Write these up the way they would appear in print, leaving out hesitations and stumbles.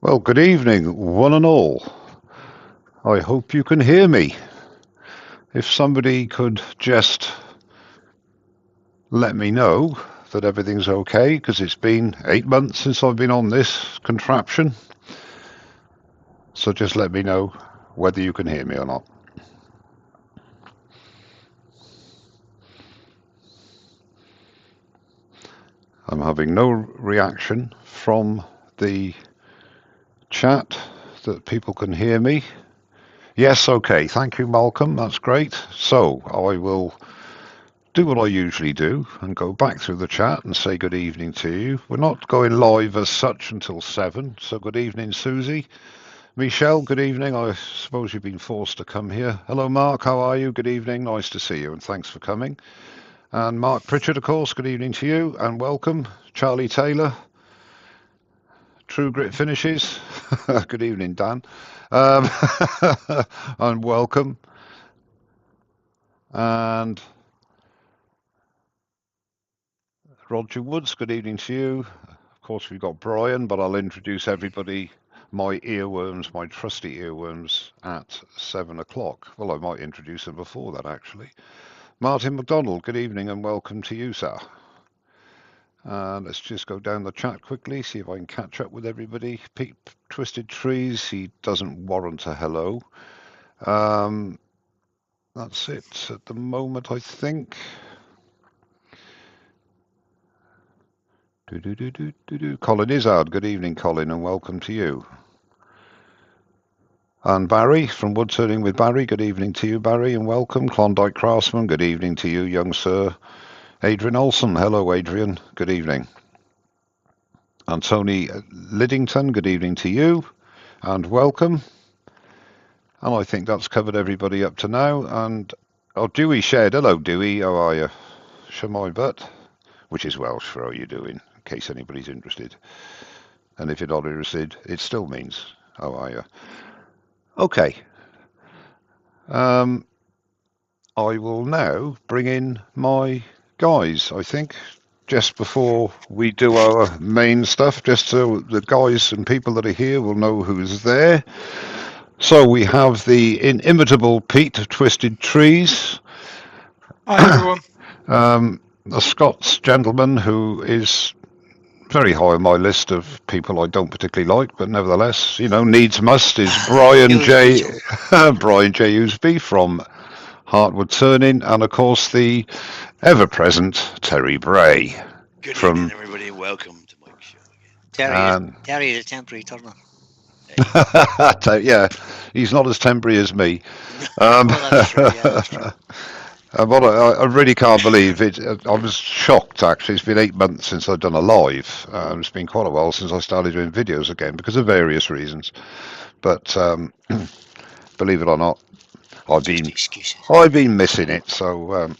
Well, good evening, one and all. I hope you can hear me. If somebody could just let me know that everything's okay, because it's been 8 months since I've been on this contraption. So just let me know whether you can hear me or not. I'm having no reaction from the chat that people can hear me. Yes, okay. Thank you, Malcolm. That's great. So I will do what I usually do and go back through the chat and say good evening to you. We're not going live as such until 7, so good evening, Susie. Michelle, good evening. I suppose you've been forced to come here. Hello, Mark. How are you? Good evening. Nice to see you, and thanks for coming. And Mark Pritchard, of course, good evening to you, and welcome. Charlie Taylor, True Grit Finishes. Good evening, Dan. And welcome. And Roger Woods, good evening to you. Of course, we've got Brian, but I'll introduce everybody, my earworms, my trusty earworms, at 7 o'clock. Well, I might introduce them before that, actually. Martin McDonald, good evening and welcome to you, sir. Let's just go down the chat quickly, see if I can catch up with everybody. Pete Twisted Trees, he doesn't warrant a hello. That's it at the moment, I think. Colin Izzard, good evening, Colin, and welcome to you. And Barry from Woodturning with Barry, good evening to you, Barry, and welcome. Klondike Craftsman, good evening to you, young sir. Adrian Olson, hello, Adrian, good evening. And Tony Liddington, good evening to you, and welcome. And I think that's covered everybody up to now. And Dewey Shed, hello, Dewey, how are you? Shamai Butt, which is Welsh for how you doing, in case anybody's interested. And if you're not interested, it still means how are you? Okay. I will now bring in my guys, I think, just before we do our main stuff, just so the guys and people that are here will know who's there. So we have the inimitable Pete Twisted Trees. Hi, everyone. A Scots gentleman who is very high on my list of people I don't particularly like, but nevertheless, needs must is Brian J. Brian J. Usby from Woodturning, and of course the ever-present Terry Bray. Good evening, everybody. Welcome to Mike's show again. Terry is a temporary turner. Yeah, he's not as temporary as me. That's true, that's true. What I really can't believe it. I was shocked, actually. It's been 8 months since I've done a live. It's been quite a while since I started doing videos again because of various reasons. But believe it or not, I've been missing it. So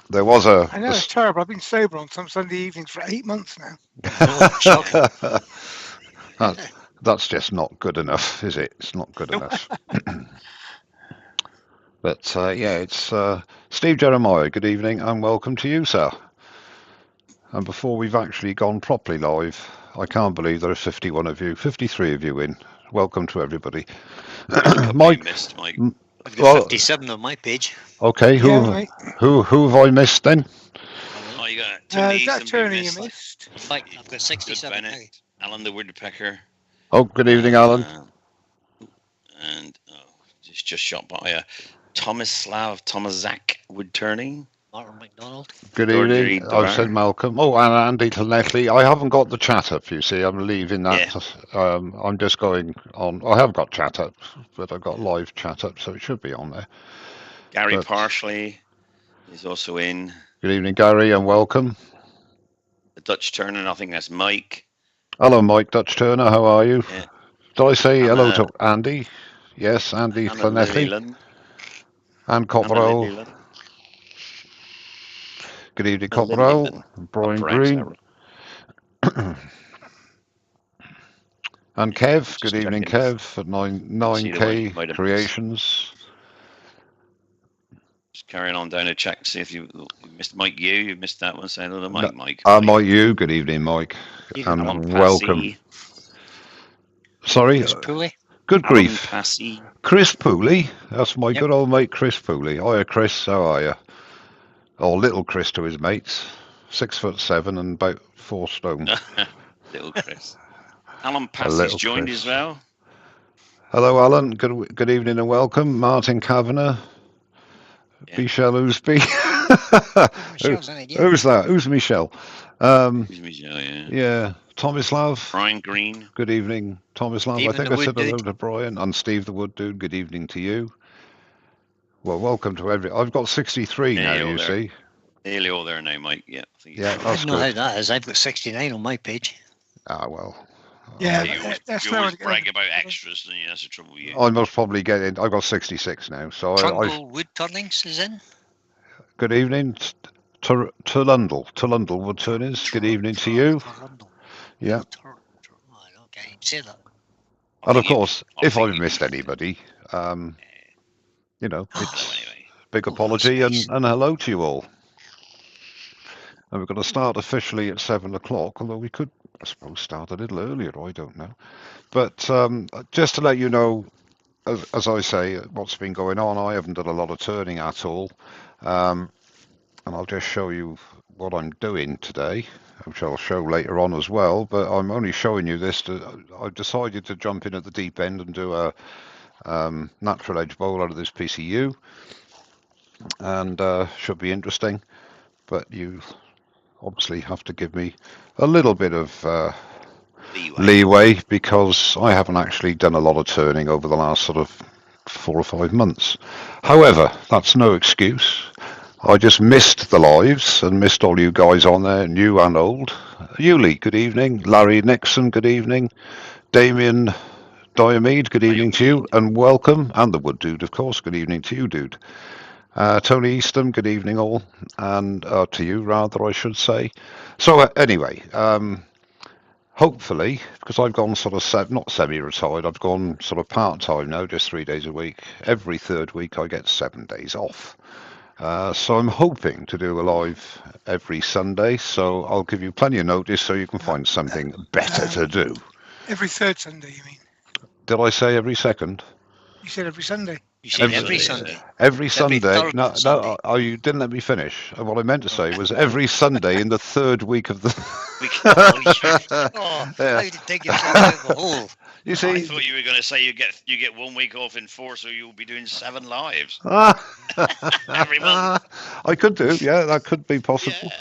there was a. I know it's terrible. I've been sober on some Sunday evenings for 8 months now. That's just not good enough, is it? It's not good enough. But yeah, it's Steve Jeremiah. Good evening and welcome to you, sir. And before we've actually gone properly live, I can't believe there are 51 of you, 53 of you in. Welcome to everybody. Mike, missed, Mike. I've got 57 on my page. Okay, who have I missed then? Oh, you got Tony. That Turning you missed. I've got 67. Alan the Woodpecker. Oh, good evening, Alan. And just shot by Thomas Woodturning. Martin McDonald. Good evening. I've said Malcolm. Oh, and Andy Tlenetley. I haven't got the chat up, you see. I'm leaving that. Yeah. I'm just going on. I have got chat up, but I've got live chat up, so it should be on there. Gary Parsley is also in. Good evening, Gary, and welcome. The Dutch Turner, I think that's Mike. Hello, Mike Dutch Turner. How are you? Yeah. Did I say hello to Andy? Yes, Andy Tlenetley. And Copperell. Good evening, Copperell. Brian Green. And Kev. Good evening, Kev, at 9K Creations. Just carrying on down to check to see if you missed Mike. You missed that one. Say hello to Mike. Mike. Mike, you. Good evening, Mike. And welcome. Sorry? Chris Pooley. Good Alan grief. Passy. Chris Pooley. That's my Yep. good old mate, Chris Pooley. Hiya, Chris. How are you? Or little Chris to his mates. 6'7" and about 4 stone. Little Chris. Alan A Passy's little joined Chris. as well. Hello, Alan. Good evening and welcome. Martin Kavanagh. Yeah. Michelle Oosby. Michelle's in it, yeah. Who's that? Who's Michelle? Who's Michelle, yeah. Yeah. Tomislav. Brian Green. Good evening, Tomislav. Stephen I think the I said Wood hello Dude. to Brian and Steve the Wood Dude. Good evening to you. Well, welcome to I've got 63 now, Nearly all you there. see. Nearly all there now, Mike. Yeah. I think Yeah, I that's don't know how good. that is. I've got 69 on my page. Ah, well. Yeah, you always, that's you slower always to go. brag about extras, and that's the trouble with you. I must probably get in. I've got 66 now, so I. Trundle Woodturnings is in. Good evening, Tulundle Woodturnings. Good evening to you. Trundle. Yeah. Okay, say that. And of think you- course, I if think I've you- missed anybody, you know, Hello, it's anyway. big Oh, apology that's nice. and hello to you all. And we're going to start officially at 7 o'clock, although we could, I suppose, start a little earlier. I don't know. But just to let you know, as I say, what's been going on, I haven't done a lot of turning at all. And I'll just show you what I'm doing today, which I'll show later on as well. But I'm only showing you this. I've decided to jump in at the deep end and do a natural edge bowl out of this PCU. And should be interesting. But you obviously have to give me a little bit of leeway because I haven't actually done a lot of turning over the last sort of 4 or 5 months. However, that's no excuse. I just missed the lives and missed all you guys on there, new and old. Yuli, good evening. Larry Nixon, good evening. Damien Diomede, good evening to you and welcome. And the Wood Dude, of course, good evening to you, dude. Tony Eastham, good evening all, and to you rather, I should say. So anyway, hopefully, because I've gone sort of not semi-retired, I've gone sort of part-time now, just 3 days a week. Every third week I get 7 days off. So I'm hoping to do a live every Sunday, so I'll give you plenty of notice so you can find something better to do. Every third Sunday, you mean? Did I say every second? You said every Sunday. You said every Sunday. Every Sunday. third No, Sunday. no, you didn't let me finish. What I meant to say was every Sunday in the third week of the. Oh, Yeah. how did you dig yourself out of the hole? You I see. thought you were going to say you get 1 week off in 4, so you'll be doing 7 lives. Every month. I could do. Yeah, that could be possible.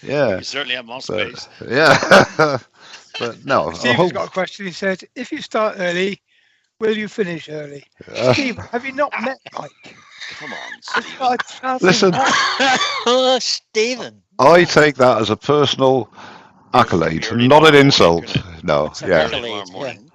Yeah. You certainly have more But, space. yeah. But no. I Steve's hope. got a question. He said, if you start early, will you finish early? Steve, have you not met Mike? Come on, It's Steve. not a chance in Listen. hell. Oh, Stephen. I take that as a personal accolade, Early not an tomorrow insult. morning, No. It's an Yeah. accolade, Tomorrow morning.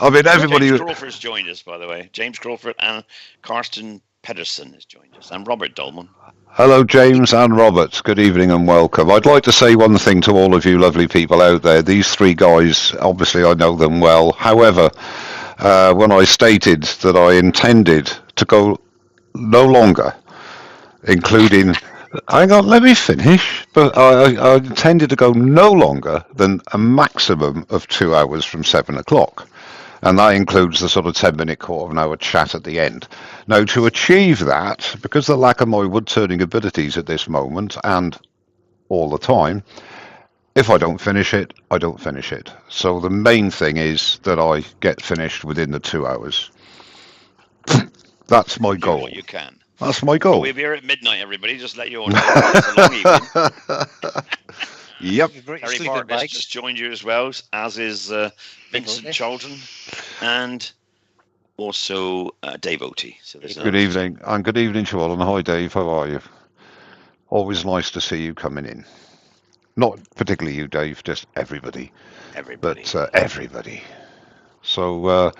I mean, everybody. James Crawford's joined us, by the way. James Crawford and Karsten Pedersen has joined us, and Robert Dolman. Hello, James and Robert. Good evening and welcome. I'd like to say one thing to all of you lovely people out there. These 3 guys, obviously I know them well. However, when I stated that I intended to go no longer, including... Hang on, let me finish. But I intended to go no longer than a maximum of 2 hours from 7 o'clock. And that includes the sort of 10-minute, quarter of an hour chat at the end. Now, to achieve that, because of the lack of my wood-turning abilities at this moment, and all the time, if I don't finish it, I don't finish it. So the main thing is that I get finished within the 2 hours. That's my Do goal. what you can. That's my But goal. we'll be here at midnight, everybody. Just let you all know. It's a long evening. Yep. You brought your Harry sleeping Bartlett has bags. just joined you as well, as is Vincent Oaty. Charlton and also Dave Oaty. So there's Good evening. And good evening to you all. And hi, Dave. How are you? Always nice to see you coming in. Not particularly you, Dave, just everybody. everybody. But everybody. So,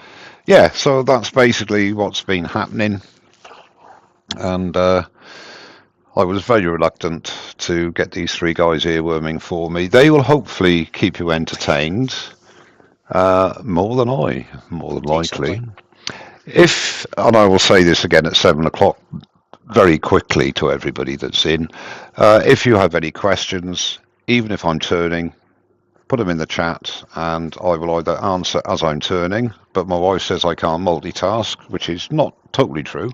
yeah, so that's basically what's been happening. And I was very reluctant to get these 3 guys earworming for me. They will hopefully keep you entertained more than I, more than likely. If, and I will say this again at 7 o'clock very quickly to everybody that's in, if you have any questions, even if I'm turning, put them in the chat, and I will either answer as I'm turning, but my wife says I can't multitask, which is not totally true.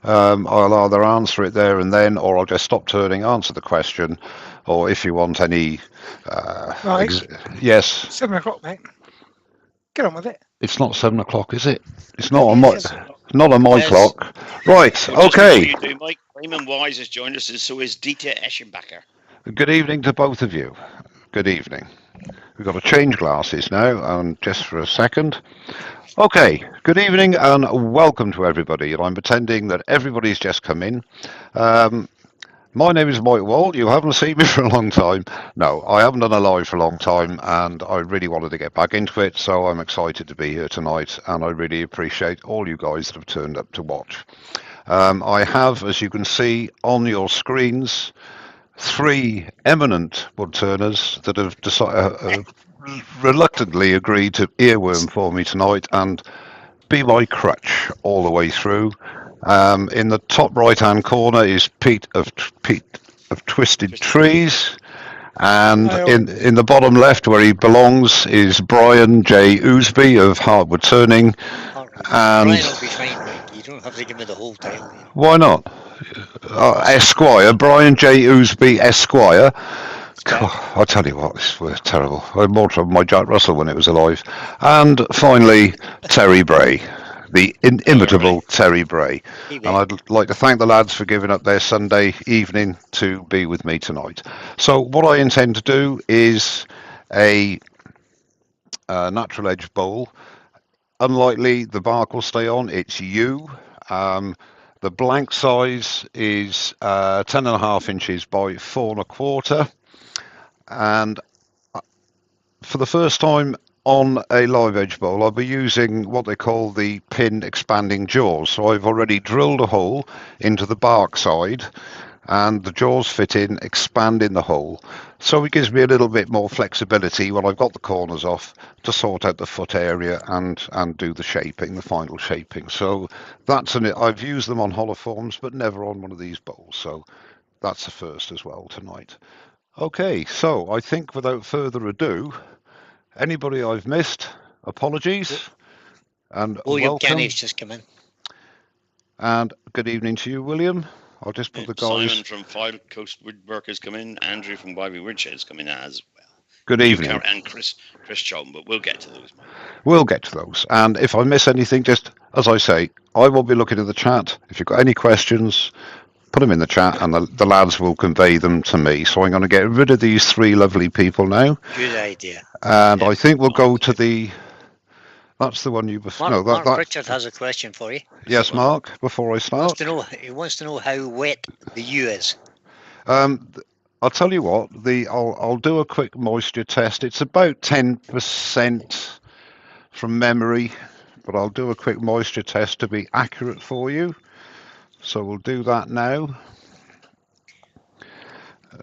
I'll either answer it there and then, or I'll just stop turning, answer the question, or if you want any... Right. Yes, 7 o'clock, mate. Get on with it. it's not 7 o'clock, is it? It's not It on my... is 7 o'clock. Not on my Yes. clock. Right, Well, just okay. before you do, Mike, Raymond Wise has joined us, and so is Dieter Eschenbacher. Good evening to both of you. Good evening. We've got to change glasses now, and just for a second. Okay, good evening and welcome to everybody. I'm pretending that everybody's just come in. My name is Mike Wall. You haven't seen me for a long time. No, I haven't done a live for a long time, and I really wanted to get back into it, so I'm excited to be here tonight, and I really appreciate all you guys that have turned up to watch. I have, as you can see on your screens, 3 eminent woodturners that have reluctantly agreed to earworm for me tonight and be my crutch all the way through. In the top right-hand corner is Pete of Twisted Trees, and in the bottom left, where he belongs, is Brian J. Ousby of Woodturning. Brian will be fine, Mike. You don't have to give me the whole title. Why not? Esquire, Brian J. Ousby, Esquire. I tell you what, this was terrible. I had more trouble with my Jack Russell when it was alive. And finally, Terry Bray, the inimitable Terry Bray. And I'd like to thank the lads for giving up their Sunday evening to be with me tonight. So what I intend to do is a natural edge bowl. Unlikely the bark will stay on, it's you. The blank size is 10.5 inches by 4.25. And for the first time on a live edge bowl, I'll be using what they call the pin expanding jaws. So I've already drilled a hole into the bark side, and the jaws fit in, expand in the hole. So it gives me a little bit more flexibility when I've got the corners off to sort out the foot area and do the shaping, the final shaping. So that's I've used them on hollow forms, but never on one of these bowls. So that's the first as well tonight. Okay, so I think without further ado, anybody I've missed, apologies, and William welcome. Kenny's just come in. And good evening to you, William. I'll just put the guys. Simon from File Coast Woodwork has come in. Andrew from Wivey Woodshed has come in as well. Good evening. And Chris Charlton, but we'll get to those. We'll get to those. And if I miss anything, just as I say, I will be looking at the chat. If you've got any questions, put them in the chat, and the lads will convey them to me. So I'm going to get rid of these 3 lovely people now. Good idea. And I think we'll go to the... That's the one you... Mark Richard has a question for you. Yes, Mark, before I start. He wants to know how wet the U is. I'll tell you what, I'll do a quick moisture test. It's about 10% from memory, but I'll do a quick moisture test to be accurate for you. So we'll do that now.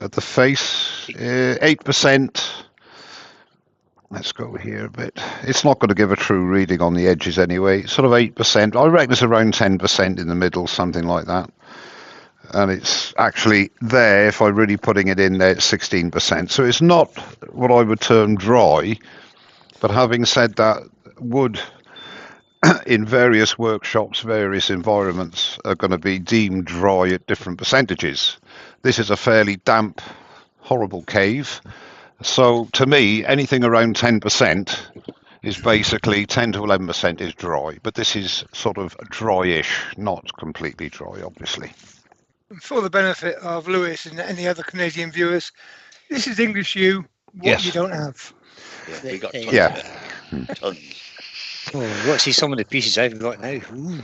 At the face, 8%. Let's go here a bit. It's not going to give a true reading on the edges anyway. Sort of 8%. I reckon it's around 10% in the middle, something like that. And it's actually there, if I'm really putting it in there, it's 16%. So it's not what I would term dry. But having said that, wood in various workshops, various environments are going to be deemed dry at different percentages. This is a fairly damp, horrible cave. So to me, anything around 10% is basically 10 to 11% is dry. But this is sort of dryish, not completely dry, obviously. For the benefit of Lewis and any other Canadian viewers, this is English you, what you don't have. Yeah, we got tons. Yeah. Tons. Oh, let's see some of the pieces I've got now. Ooh.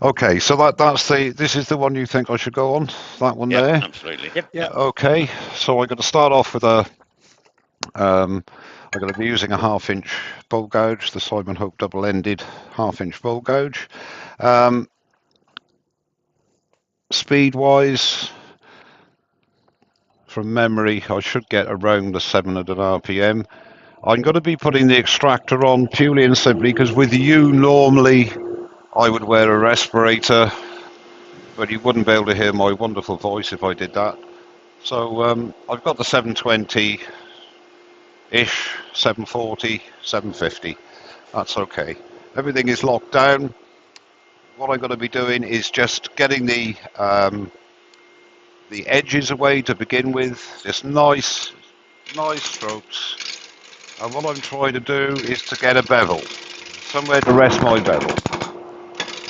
Okay, so this is the one you think I should go on? That one there? Absolutely. Yep. Yeah. Okay, so I'm going to start off with I'm going to be using a 1/2 inch bowl gouge, the Simon Hope double-ended 1/2 inch bowl gouge. Speed-wise, from memory, I should get around the 700 RPM. I'm going to be putting the extractor on purely and simply because with you normally I would wear a respirator, but you wouldn't be able to hear my wonderful voice if I did that. So I've got the 720 ish, 740, 750. That's okay. Everything is locked down. What I'm going to be doing is just getting the edges away to begin with. Just nice strokes. And what I'm trying to do is to get a bevel, somewhere to rest my bevel.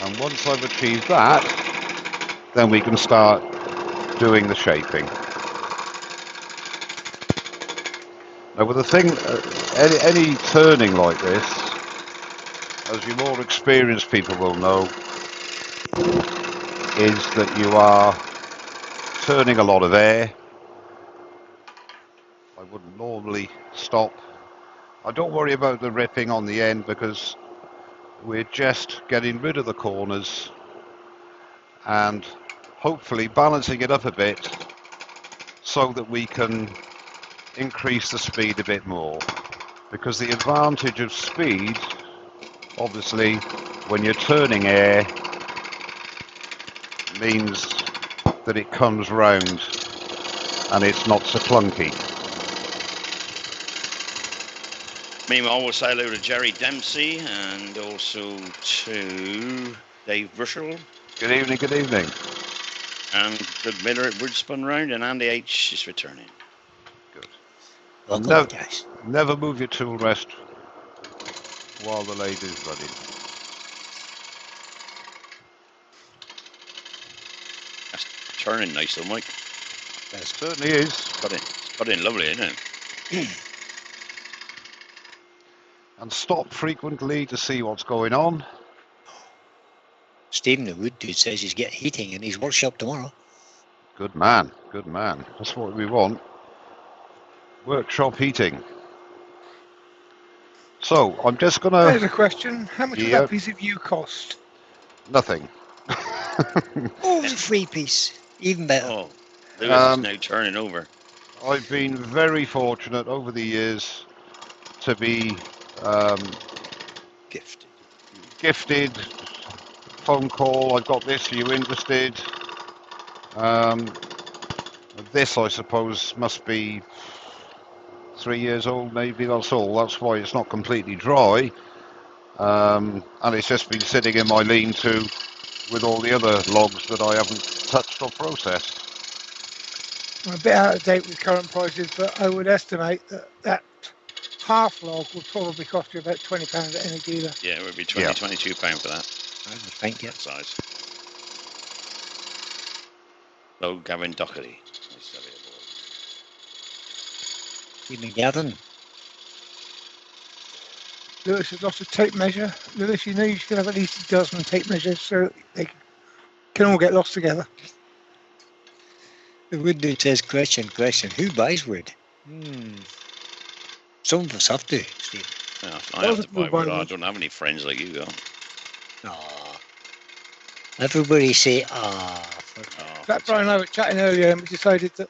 And once I've achieved that, then we can start doing the shaping. Now with the thing, any turning like this, as you more experienced people will know, is that you are turning a lot of air. I wouldn't normally stop. I don't worry about the ripping on the end because we're just getting rid of the corners and hopefully balancing it up a bit so that we can increase the speed a bit more. Because the advantage of speed, obviously, when you're turning air, means that it comes round and it's not so clunky. Meanwhile, we'll say hello to Jerry Dempsey and also to Dave Russell. Good evening, good evening. And Doug Miller at Woodspun Round, and Andy H is returning. Good. Welcome, guys. Never move your tool rest while the lathe is running. That's turning nice though, Mike. It certainly is. It's cut in lovely, isn't it? And stop frequently to see what's going on. Stephen, the wood dude, says he's getting heating in his workshop tomorrow. Good man, good man. That's what we want. Workshop heating. So I'm just gonna. There's a question. How much does that piece of view cost? Nothing. Oh, it's a free piece. Even better. Oh, Lewis is now turning over. I've been very fortunate over the years to be gifted. Phone call. I've got this. Are you interested? This, I suppose, must be 3 years old, maybe. That's all. That's why it's not completely dry. And it's just been sitting in my lean-to with all the other logs that I haven't touched or processed. I'm a bit out of date with current prices, but I would estimate that half log would probably cost you about £20 at any dealer. Yeah, it would be £22 for that. Thank you. Size. Oh, Gavin Dockerty. Nice to have you aboard. Even gathering. Lewis has lost a tape measure. Lewis, you know you should have at least a dozen tape measures so they can all get lost together. The wood dude says, question, who buys wood? Some of us have to, Steve. Yeah, I have to buy wood. I don't have any friends like you got. Aww. Everybody say, That Brian and I were chatting earlier and we decided that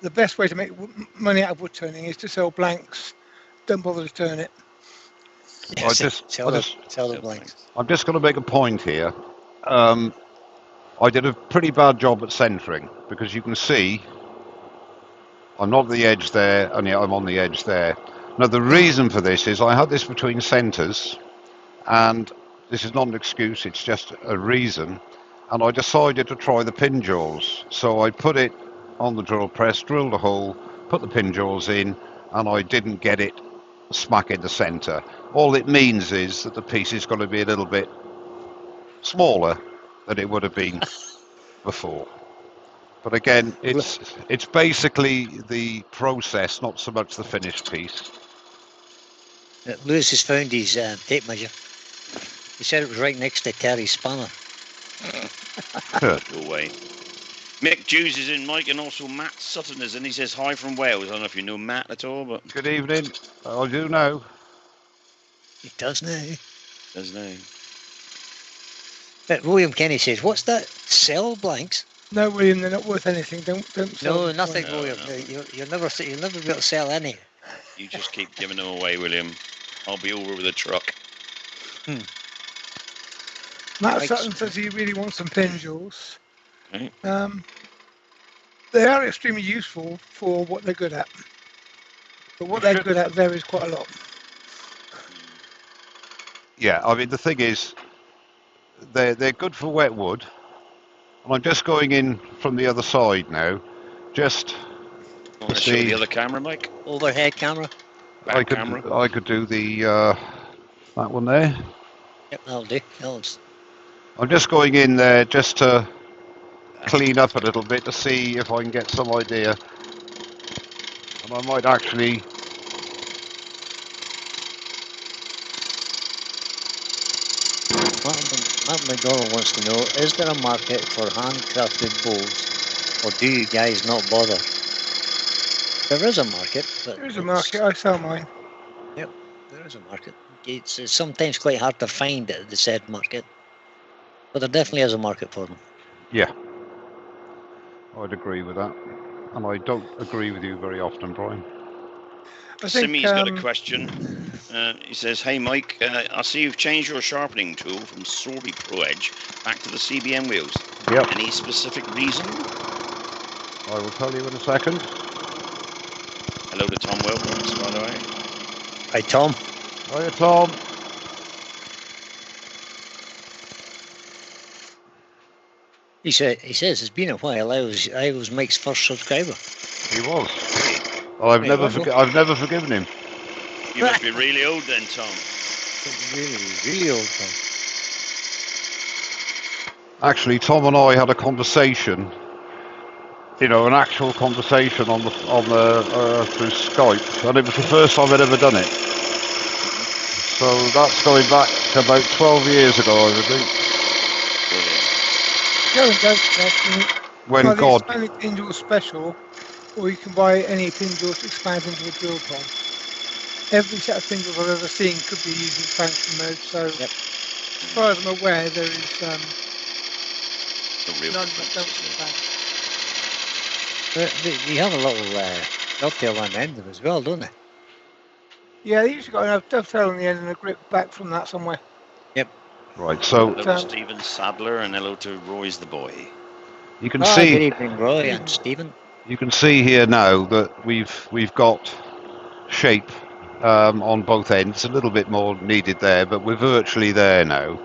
the best way to make money out of wood turning is to sell blanks. Don't bother to turn it. Yes, sell the blanks. I'm just going to make a point here. I did a pretty bad job at centering because you can see I'm not at the edge there, and yet I'm on the edge there. Now the reason for this is I had this between centres, and this is not an excuse, it's just a reason, and I decided to try the pin jaws. So I put it on the drill press, drilled a hole, put the pin jaws in, and I didn't get it smack in the centre. All it means is that the piece is going to be a little bit smaller than it would have been before. But again, it's basically the process, not so much the finished piece. Lewis has found his tape measure. He said it was right next to Terry's spanner. Go away. Mick Hughes is in, Mike, and also Matt Sutton is in. He says hi from Wales. I don't know if you know Matt at all, but good evening. I do know. He does now. Does now. But William Kenny says, "What's that? Sell blanks?" No, William, they're not worth anything. Don't sell No, them. nothing, No, William. no. You'll never be able to sell any. You just keep giving them away, William. I'll be over with a truck. Matt Sutton says he really wants some pin jaws. Okay. They are extremely useful for what they're good at. But what they're good at varies quite a lot. Yeah, I mean the thing is, they're good for wet wood. And I'm just going in from the other side now, just Want to to show see. the other camera, Mike? Overhead camera. Back camera. I could do the that one there. Yep, that'll do. I'm just going in there just to clean up a little bit to see if I can get some idea. And I might actually. Matt McDonald wants to know, is there a market for handcrafted bowls, or do you guys not bother? There is a market. But There is a market. I sell mine. Yep, there is a market. It's sometimes quite hard to find at the said market, but there definitely is a market for them. Yeah, I'd agree with that. And I don't agree with you very often, Brian. Simi's got a question. He says, "Hey Mike, I see you've changed your sharpening tool from Sorby Pro Edge back to the CBM wheels. Yep. Any specific reason?" I will tell you in a second. Hello to Tom Wilkins, by the way. Hi Tom. Hiya Tom. He says it's been a while. I was Mike's first subscriber. He was. Well, I've never forgiven him. You must be really old then, Tom. Really old, Tom. Actually, Tom and I had a conversation. You know, an actual conversation on the through Skype, and it was the first time I'd ever done it. So that's going back about 12 years ago, I would think. When the God. expanded pin jaw special, or you can buy any pin jaws to expand into a drill pod. Every set of pin jaws I've ever seen could be used in expansion mode. So, as far as I'm aware, there is none that don't expand. They have a little dovetail on the end of them as well, don't they? Yeah, they usually got a dovetail on the end and a grip back from that somewhere. Yep. Right, so hello to Stephen Sadler and hello to Roy's the boy. You can see. Good evening, Roy and Stephen. You can see here now that we've got shape on both ends. A little bit more needed there, but we're virtually there now.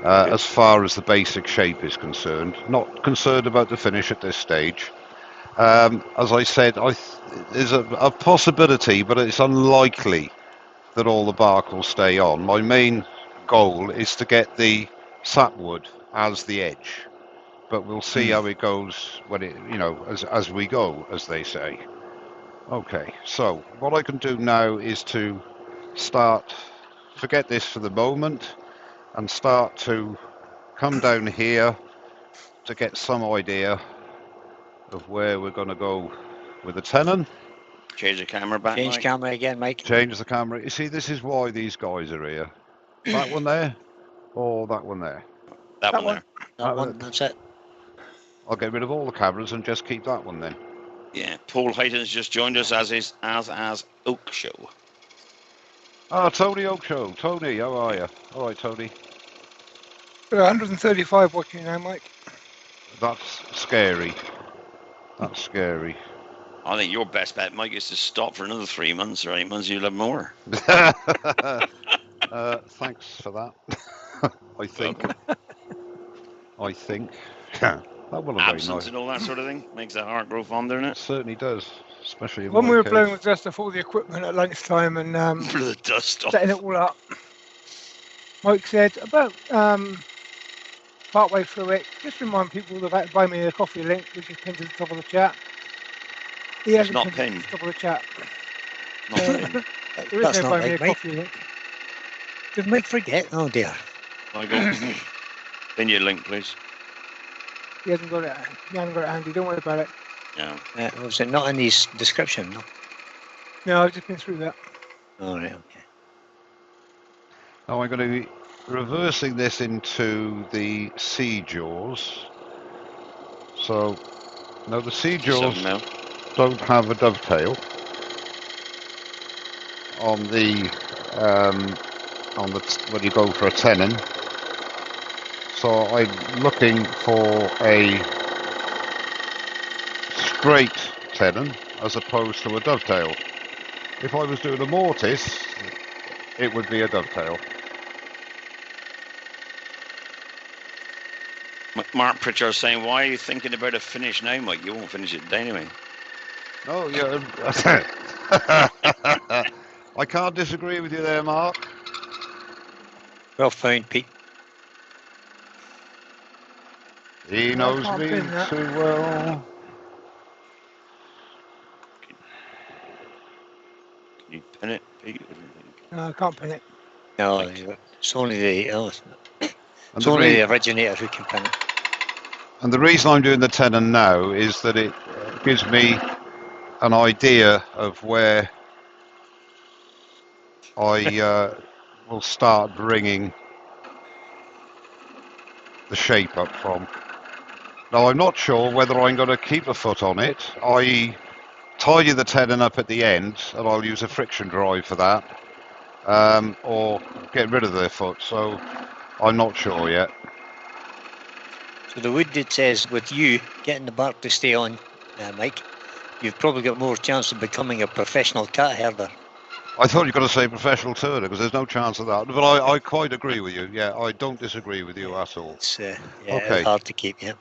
As far as the basic shape is concerned, not concerned about the finish at this stage. As I said, there's a possibility, but it's unlikely that all the bark will stay on. My main goal is to get the sapwood as the edge, but we'll see how it goes when it, as we go, as they say. Okay, so what I can do now is to forget this for the moment, and start to come down here to get some idea of where we're going to go with the tenon. Change the camera back, Change Mike. camera again, Mike. Change the camera. You see, this is why these guys are here. That one there, or that one there? That one there. That one, that's it. I'll get rid of all the cameras and just keep that one then. Yeah, Paul Hayton's just joined us as Oak Show. Ah, Tony Oak Show. Tony, how are you? All right, Tony. 135 watching now, Mike. That's scary. That's scary. I think your best bet, Mike, is to stop for another 3 months or 8 months. You'll have more. Thanks for that. I think. That will have absence very nice. and all that sort of thing makes the heart grow fonder, doesn't it? It certainly does, especially in when we were case. blowing with dust off all the equipment at lunchtime and Blew the dust off. setting it all up. Mike said about partway through it, just remind people to buy me a coffee link, which is pinned to the top of the chat. He hasn't not pinned pinned. to the top of the chat. Not pinned. There is no buy me a coffee link. Did Mike forget? Oh dear. I go. Pin your link, please. He hasn't got it. He hasn't got it handy. Don't worry about it. No. Was it not in his description? No. No, I've just been through that. All right. Okay. Now I'm going to be reversing this into the sea jaws. So now the sea jaws don't have a dovetail on the when you go for a tenon. So I'm looking for a straight tenon as opposed to a dovetail. If I was doing a mortise, it would be a dovetail. Mark Pritchard saying, why are you thinking about a finish now, Mike? You won't finish it anyway. Oh, yeah. I can't disagree with you there, Mark. Well found, Pete. He knows me too well. Can you pin it, Pete? No, I can't pin it. No, it's only the originator who can pin it. And the reason I'm doing the tenon now is that it gives me an idea of where I will start bringing the shape up from. Now, I'm not sure whether I'm going to keep a foot on it, i.e. tidy the tenon up at the end, and I'll use a friction drive for that, or get rid of the foot, so I'm not sure yet. So the wood that says, with you getting the bark to stay on, Mike, you've probably got more chance of becoming a professional cat herder. I thought you were going to say professional turner, because there's no chance of that. But I quite agree with you. Yeah, I don't disagree with you at all. It's it's hard to keep, yeah.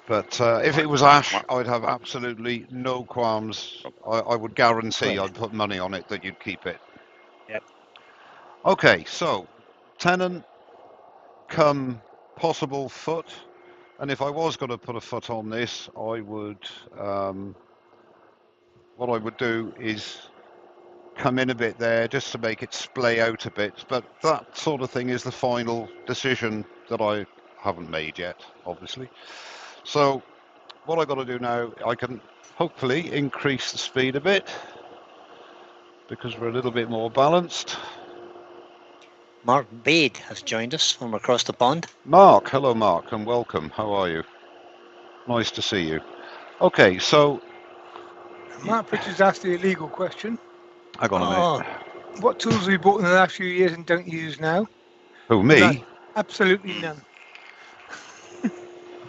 But if it was ash, I'd have absolutely no qualms. I would guarantee I'd put money on it that you'd keep it. Yep. Okay, so tenon come possible foot. And if I was going to put a foot on this, I would, what I would do is come in a bit there just to make it splay out a bit. But that sort of thing is the final decision that I haven't made yet, obviously. So what I've got to do now, I can hopefully increase the speed a bit because we're a little bit more balanced. Mark Bade has joined us from across the pond. Mark, hello Mark, and welcome. How are you? Nice to see you. Okay, so Mark Pritchard's asked the illegal question. Hang on a minute. What tools have you bought in the last few years and don't use now? Who, me? None. Absolutely none.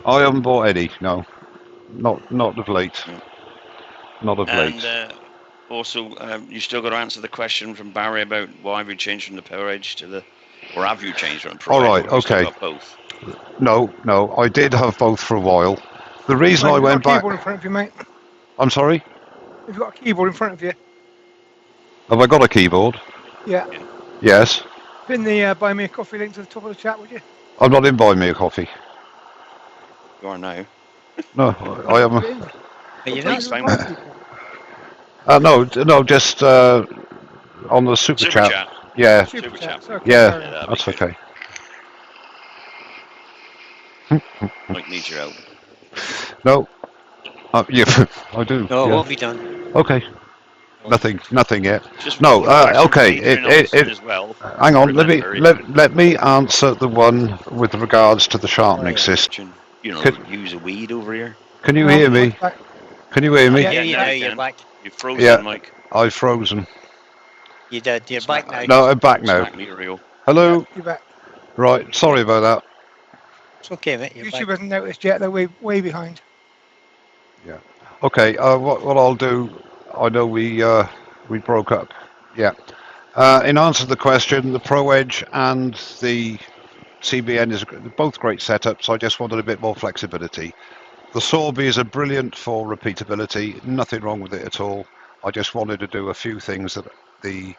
I haven't bought any, no. Not of late. Not of late. And also, you still got to answer the question from Barry about why have you changed from the Power Edge to the, or have you changed from Pro Edge? All right, okay. Got both? No, I did have both for a while. The reason I went back. Have you got a keyboard in front of you, mate? I'm sorry? Have you got a keyboard in front of you? Have I got a keyboard? Yeah. Yes. Pin the buy me a coffee link to the top of the chat, would you? I'm not in buy me a coffee. You are now. No, I am. Are you not? No, just on the super chat. Yeah. Super chat. Okay, yeah, that's okay. Mike needs your help. No. Yeah, I do. No, it yeah. won't be done. Okay. Nothing yet. Just no. Okay. As well. Hang on. Let me answer the one with regards to the sharpening system. You know, use a weed over here. Can you hear me? Can you hear me? Yeah, you're back. You've frozen, Mike. I've frozen. You did. You're back now. No, I'm back now. Hello. You're back. Right. Sorry about that. It's okay, mate. YouTube hasn't noticed yet. They're way behind. Yeah. Okay. What I'll do. I know we broke up. Yeah. In answer to the question, the Pro Edge and the CBN is both great setups. I just wanted a bit more flexibility. The Sorbies are brilliant for repeatability. Nothing wrong with it at all. I just wanted to do a few things that the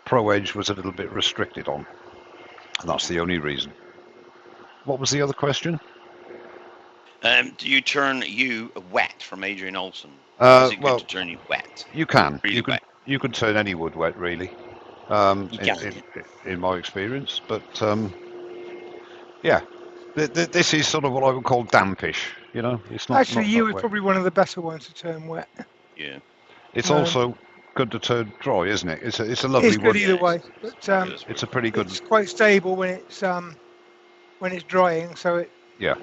Pro Edge was a little bit restricted on. And that's the only reason. What was the other question? Do you turn you wet from Adrian Olson? Is it good to turn you wet? You can. Really you can turn any wood wet, really. In my experience, but yeah, this is sort of what I would call dampish. You know, it's not. Actually, you were probably one of the better ones to turn wet. Yeah. It's also good to turn dry, isn't it? It's a lovely. It's good either way, but it's a pretty good. It's quite stable when it's drying, so it. Yeah.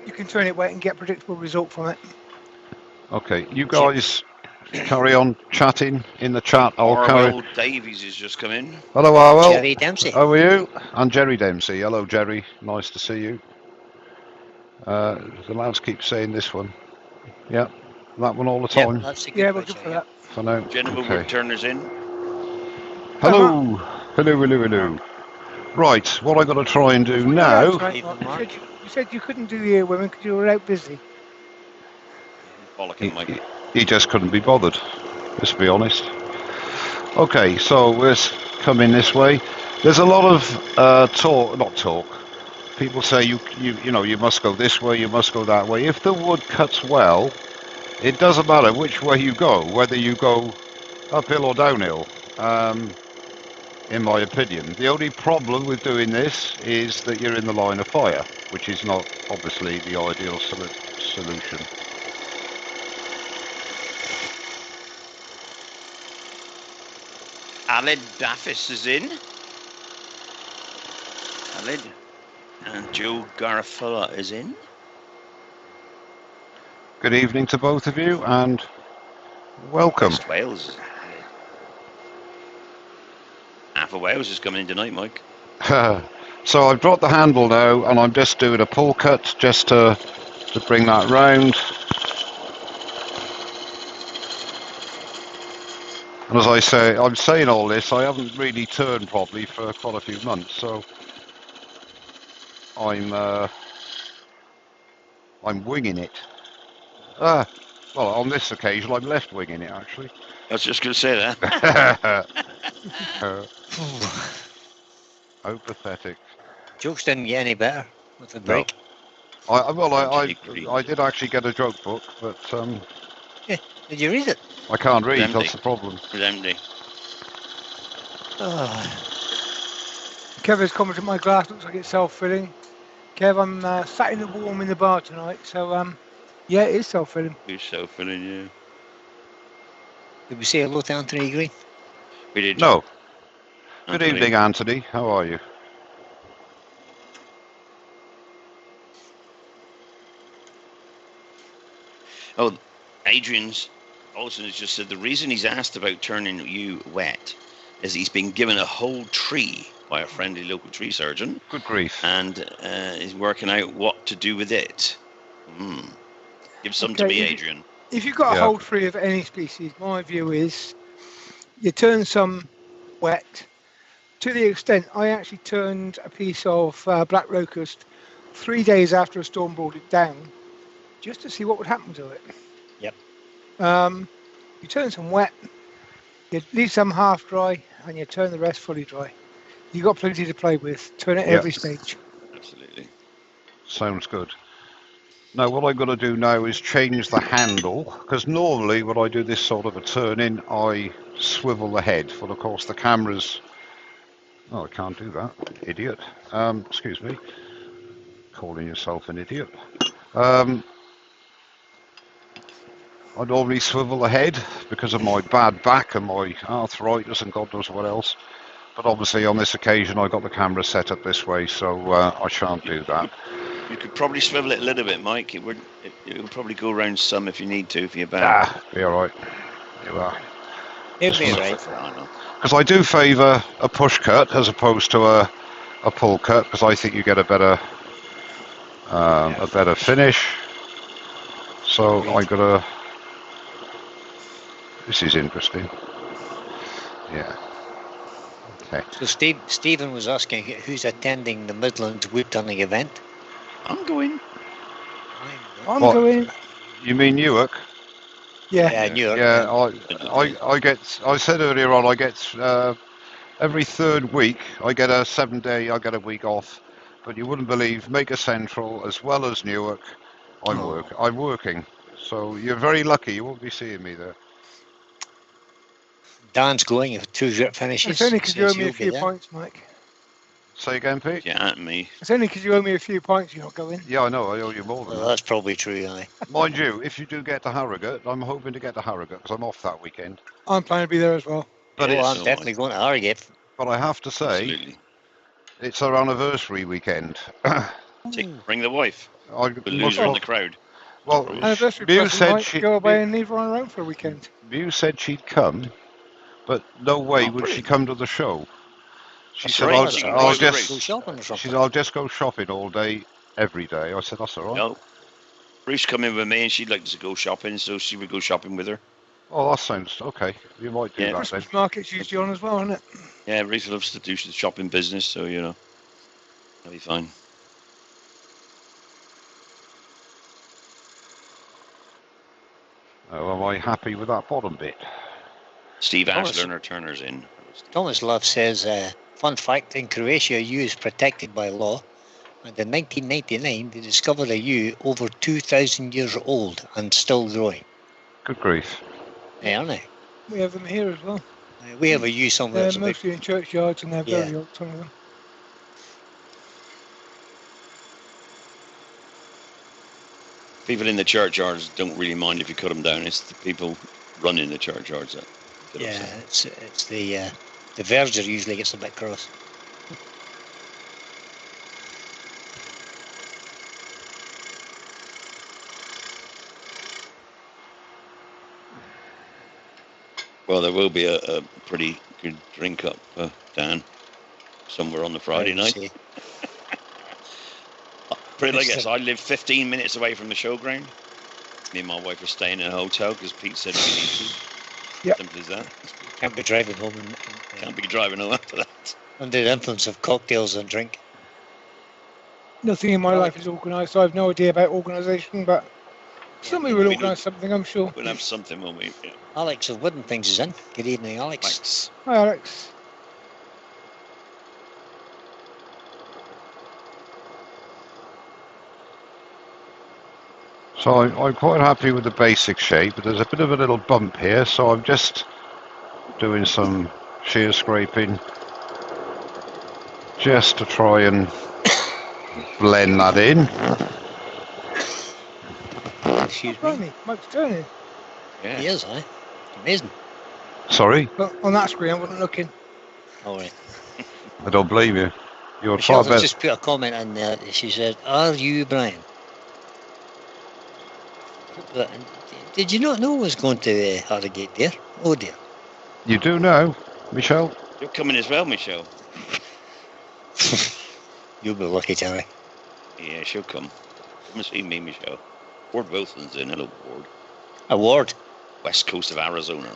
You can turn it wet and get predictable result from it. Okay, you guys carry on chatting in the chat. I'll carry. Davies has just come in. Hello, Arwell. Jerry Dempsey. How are you? And Jerry Dempsey. Hello, Jerry. Nice to see you. The lads keep saying this one. Yeah, that one all the time. Yeah, we're good for that. for now. Gentlemen, Okay. Woodturners in. Hello. Hello. Right, what I got to try and do now. You said you couldn't do the ear women because you were out busy. Bollocking, Mike. He just couldn't be bothered. Let's be honest. Okay, so let's come in this way. There's a lot of talk. People say you must go this way, you must go that way. If the wood cuts well, it doesn't matter which way you go, whether you go uphill or downhill. In my opinion, the only problem with doing this is that you're in the line of fire, which is not obviously the ideal solution. Aled Daffis is in. Aled. And Joe Garofalo is in. Good evening to both of you and welcome. West Wales. Half of Wales is coming in tonight, Mike. So I've dropped the handle now and I'm just doing a pull cut just to bring that round. And as I say, I'm saying all this, I haven't really turned properly for quite a few months, so I'm winging it. Well, on this occasion, I'm left winging it, actually. I was just going to say that. How pathetic. Jokes didn't get any better with the break. No. I did actually get a joke book, but Yeah, did you read it? I can't read. That's the problem. It's empty. Kev has commented my glass looks like it's self-filling. Kev, I'm sat in the warm in the bar tonight, so yeah, it is self-filling. It's self-filling, yeah. Did we say hello to Anthony Green? We did. No. Anthony. Good evening, Anthony. How are you? Oh, Adrian's Olsen has just said the reason he's asked about turning you wet is he's been given a whole tree by a friendly local tree surgeon. Good grief. And he's working out what to do with it. Give some to me, Adrian. If you've got a whole tree of any species, my view is you turn some wet. To the extent, I actually turned a piece of black locust 3 days after a storm brought it down, just to see what would happen to it. Yep. You turn some wet, you leave some half dry, and you turn the rest fully dry. You've got plenty to play with. Turn it every stage. Absolutely. Sounds good. Now, what I've got to do now is change the handle, because normally when I do this sort of a turn in, I swivel the head. But of course, the camera's... Oh, I can't do that. Idiot. Excuse me. Calling yourself an idiot. I normally swivel the head because of my bad back and my arthritis and God knows what else. But obviously on this occasion I got the camera set up this way, so I shan't do that. You could probably swivel it a little bit, Mike. It would probably go around some if you need to, if you're bad. Be all right. You are. It'll be right. Because I do favour a push cut as opposed to a pull cut, because I think you get a better finish. So I got to... This is interesting. Yeah. Okay. So Stephen was asking who's attending the Midlands Woodturning event. I'm going. I'm going. You mean Newark? Yeah. Newark. Yeah, I get. I said earlier on, I get every third week. I get a 7-day. I get a week off. But you wouldn't believe, Maker Central as well as Newark, I'm working. So you're very lucky. You won't be seeing me there. Dan's going if 2 grit finishes. It's only because you owe me a few points, Mike. Say again, Pete? Yeah, me. It's only because you owe me a few points you're not going. Yeah, I know. I owe you more than that. That's probably true, aye. Mind you, if you do get to Harrogate, I'm hoping to get to Harrogate because I'm off that weekend. I'm planning to be there as well. But I'm definitely going to Harrogate. But I have to say, it's our anniversary weekend. Bring the wife. We'll lose her in the crowd. Well, anniversary Mew said she'd go away and leave her on her own for a weekend. Mew said she'd come, but no way would she come to the show. She said, I'll just go shopping all day, every day. I said, that's all right. No. Bruce come in with me and she'd like to go shopping, so she would go shopping with her. Oh, that sounds okay. You might do Yeah. that then. Christmas market's usually on as well, isn't it? Yeah, Rachel loves to do the shopping business, so you know, that'll be fine. Oh, am I happy with that bottom bit? Steve Thomas- Ashler Turner's in. Thomas Love says, fun fact, in Croatia, U is protected by law. And in 1999, they discovered a U over 2,000 years old and still growing. Good grief. Yeah, aren't they? We have them here as well. We have a U somewhere. They're That's about, mostly in churchyards and they're Yeah. very old, some of them. People in the churchyards don't really mind if you cut them down. It's the people running the churchyards that get yeah, upset. it's the verger usually gets a bit cross. Well, there will be a pretty good drink up, Dan, somewhere on the Friday night. See. Put it like this, I live 15 minutes away from the showground. Me and my wife are staying in a hotel because Pete said we need to. Yep. Simple as that. Can't be driving home Can't be driving home after that. under the influence of cocktails and drink. Nothing in my life is organised, so I have no idea about organisation, but somebody will organise something, I'm sure. We'll have something, won't we? Yeah. Alex of Wooden Things is in. Good evening, Alex. Thanks. Hi, Alex. So I'm quite happy with the basic shape, but there's a bit of a little bump here, so I'm just doing some shear scraping just to try and blend that in. Excuse me. Mike's turning. Yeah. He is, eh? Amazing. Sorry, But on that screen, I wasn't looking. All right. I don't blame you. You're Michelle far has better. just put a comment in there. She said, "Are you Brian?" But, did you not know I was going to Harrogate there? Oh dear. You do know, Michelle? You're coming as well, Michelle. You'll be lucky, Terry. Yeah, she'll come. Come and see me, Michelle. Ward Wilson's in. Hello, Ward. Award. West coast of Arizona.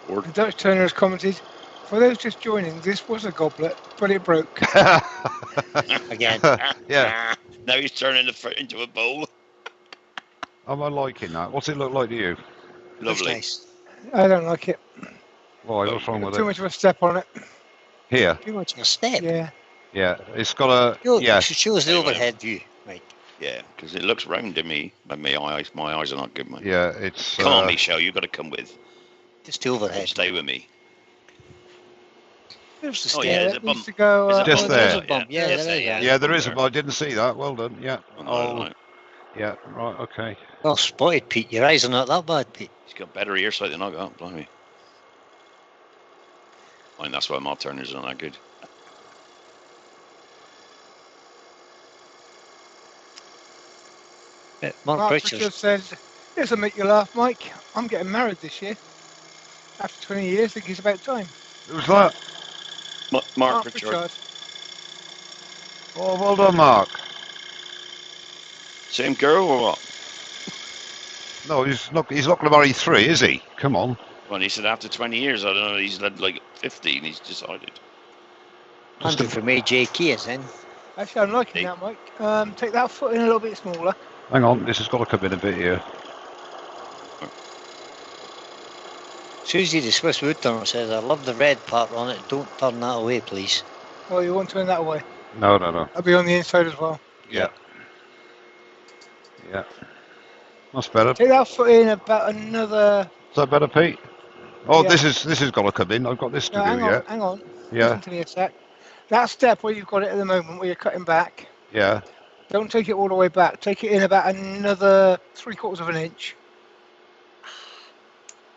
Ward. The Dutch Turner has commented, for those just joining, this was a goblet, but it broke. Again. Yeah. Now he's turning the fruit into a bowl. Am I liking that? What's it look like to you? Looks Lovely. nice. I don't like it. Why? What's wrong with Too it? much of a step on it. Here. Too much of a step. Yeah. Yeah. It's got a. You Yeah. should show us the Anyway. overhead view, Mike. Yeah, because it looks round to me. But my eyes are not good, mate. Yeah. It's. Come on, Michelle. You've got to come with. Just the overhead. Stay with me. There's the Oh, step. yeah, Yeah, there's it a needs bump. to go. There's a Just bump there. There's a bump. Yeah, Just there is. there, Yeah, there is. I didn't see that. Well done. Yeah. Oh, right. Yeah. Right. Okay. Well spotted, Pete. Your eyes are not that bad, Pete. He's got better earsight than I got. Blimey. I mean, that's why my turners are not that good. Mark Mark Pritchard. Pritchard says, this will make you laugh, Mike. I'm getting married this year. After 20 years, I think it's about time. Who's that? Mark Pritchard. Oh, well done, Mark. Same girl or what? No, he's not going to marry 3, is he? Come on. Well, he said after 20 years, I don't know, he's led like 50 and he's decided. Andrew from AJK is in. Actually, I'm liking that, Mike. Take that foot in a little bit smaller. Hang on, this has got to come in a bit here. Susie the Swiss Woodturner says, I love the red part on it. Don't turn that away, please. Oh, you want to turn that away? No. I'll be on the inside as well. Yeah. Yeah. That's better. Take that foot in about another... Is that better, Pete? Oh, Yeah. this has got to come in. I've got this to No, do hang on, yet. hang on. Yeah. Listen to me a sec. That step where you've got it at the moment, where you're cutting back, Yeah. don't take it all the way back. Take it in about another 3/4 of an inch.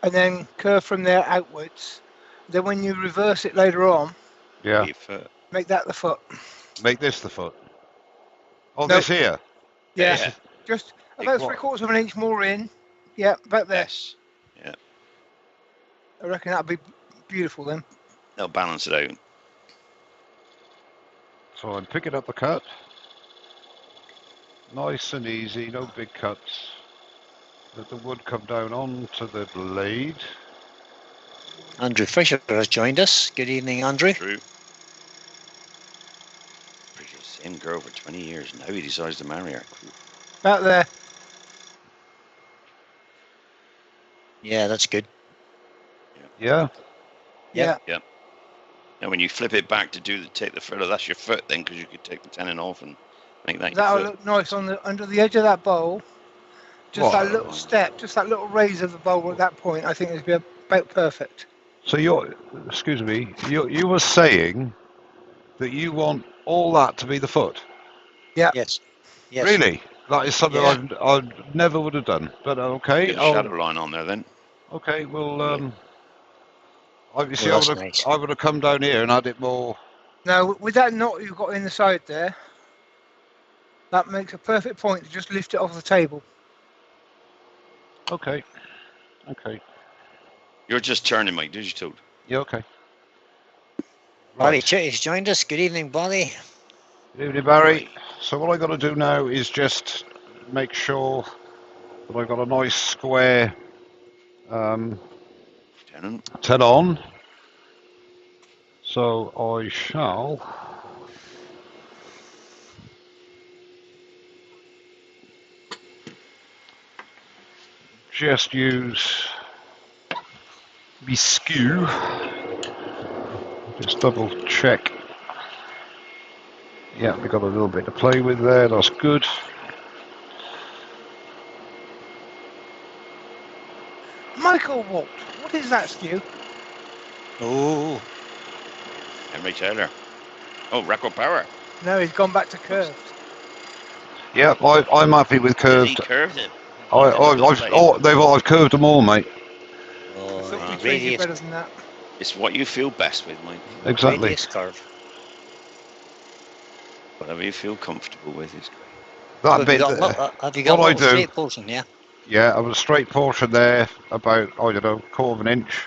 And then curve from there outwards. Then when you reverse it later on, Yeah. make that the foot. Make this the foot. Oh, No. this here. Yeah. Just about what? 3/4 of an inch more in. Yeah, about there. Yes. Yeah. I reckon that'd be beautiful then. They'll balance it out. So I'm picking up the cut. Nice and easy, no big cuts. Let the wood come down onto the blade. Andrew Fisher has joined us. Good evening, Andrew. True. Same girl for 20 years. Now he decides to marry her. Out there. Yeah, that's good. Yeah. Yeah. Yep. And when you flip it back to take the further, that's your foot then, because you could take the tenon off and make that That'll your foot. look nice on the under the edge of that bowl. Just that little step, just that little raise of the bowl at that point, I think it'd be about perfect. So excuse me, you were saying that you want all that to be the foot? Yeah. Yes. Yes. Really? That is something I never would have done. But okay. Get a shadow line on there then. Okay. Well, I would have come down here and had it more. Now, with that knot you've got in the side there, that makes a perfect point to just lift it off the table. Okay. Okay. You're just turning, Mike. Did you, Toad? Yeah. Okay. Barry Chitty's joined us. Good evening, Barry. Good evening, Barry. So what I got to do now is just make sure that I've got a nice square tenon. So I shall just use my skew. Just double check. Yeah, we got a little bit to play with there. That's good. Michael Walt, what is that skew? Oh. Henry Taylor. Oh, record power. No, he's gone back to curved. Yeah, I'm happy with curved. He curved it. I've curved them all, mate. I thought we treated you better than that. It's what you feel best with, Mike. Exactly. Radius curve. Whatever you feel comfortable with is great. That bit. Have you got a straight portion? Yeah. Yeah, I have a straight portion there, about I don't know, quarter of an inch,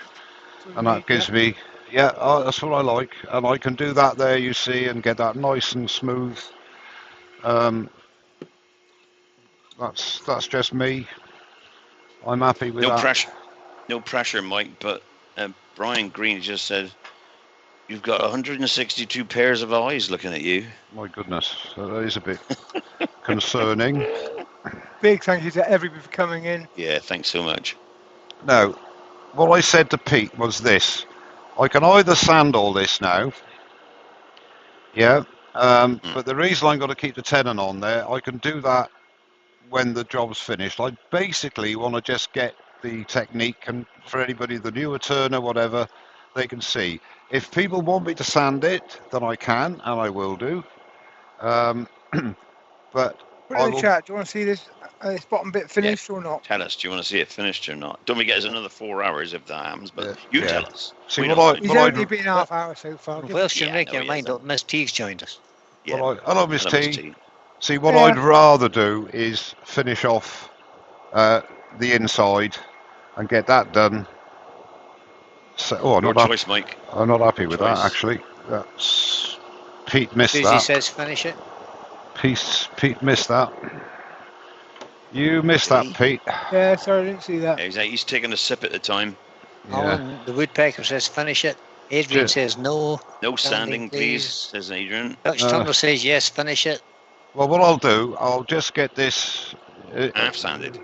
and that gives me. Yeah, that's what I like, and I can do that there, you see, and get that nice and smooth. That's just me. I'm happy with that. No pressure, Mike. But Brian Green just said you've got 162 pairs of eyes looking at you. My goodness, that is a bit concerning. Big thank you to everybody for coming in. Yeah, thanks so much. Now, what I said to Pete was this: I can either sand all this now. Yeah. But the reason I'm going to keep the tenon on there, I can do that when the job's finished. I basically want to just get the technique, and for anybody, the newer turner, whatever, they can see. If people want me to sand it, then I can, and I will do. But put in the chat, do you want to see this bottom bit finished or not? Tell us, do you want to see it finished or not? Don't we get us another 4 hours if that happens, but you tell us. See, He's only been half hour so far. Well, should make your mind up. Miss T's joined us. Yeah. Hello, Miss T. See, what I'd rather do is finish off the inside and get that done. So, Your choice, Mike. I'm not happy with that, actually. That's Pete missed Susie that. says finish it. Pete missed that. You missed that, Pete. Yeah, sorry, I didn't see that. Yeah, he's taking a sip at the time. Alan, the woodpecker says finish it. Adrian says no. No sanding, please, says Adrian. Dutch Thunder says yes, finish it. Well, what I'll do, I'll just get this half sanded.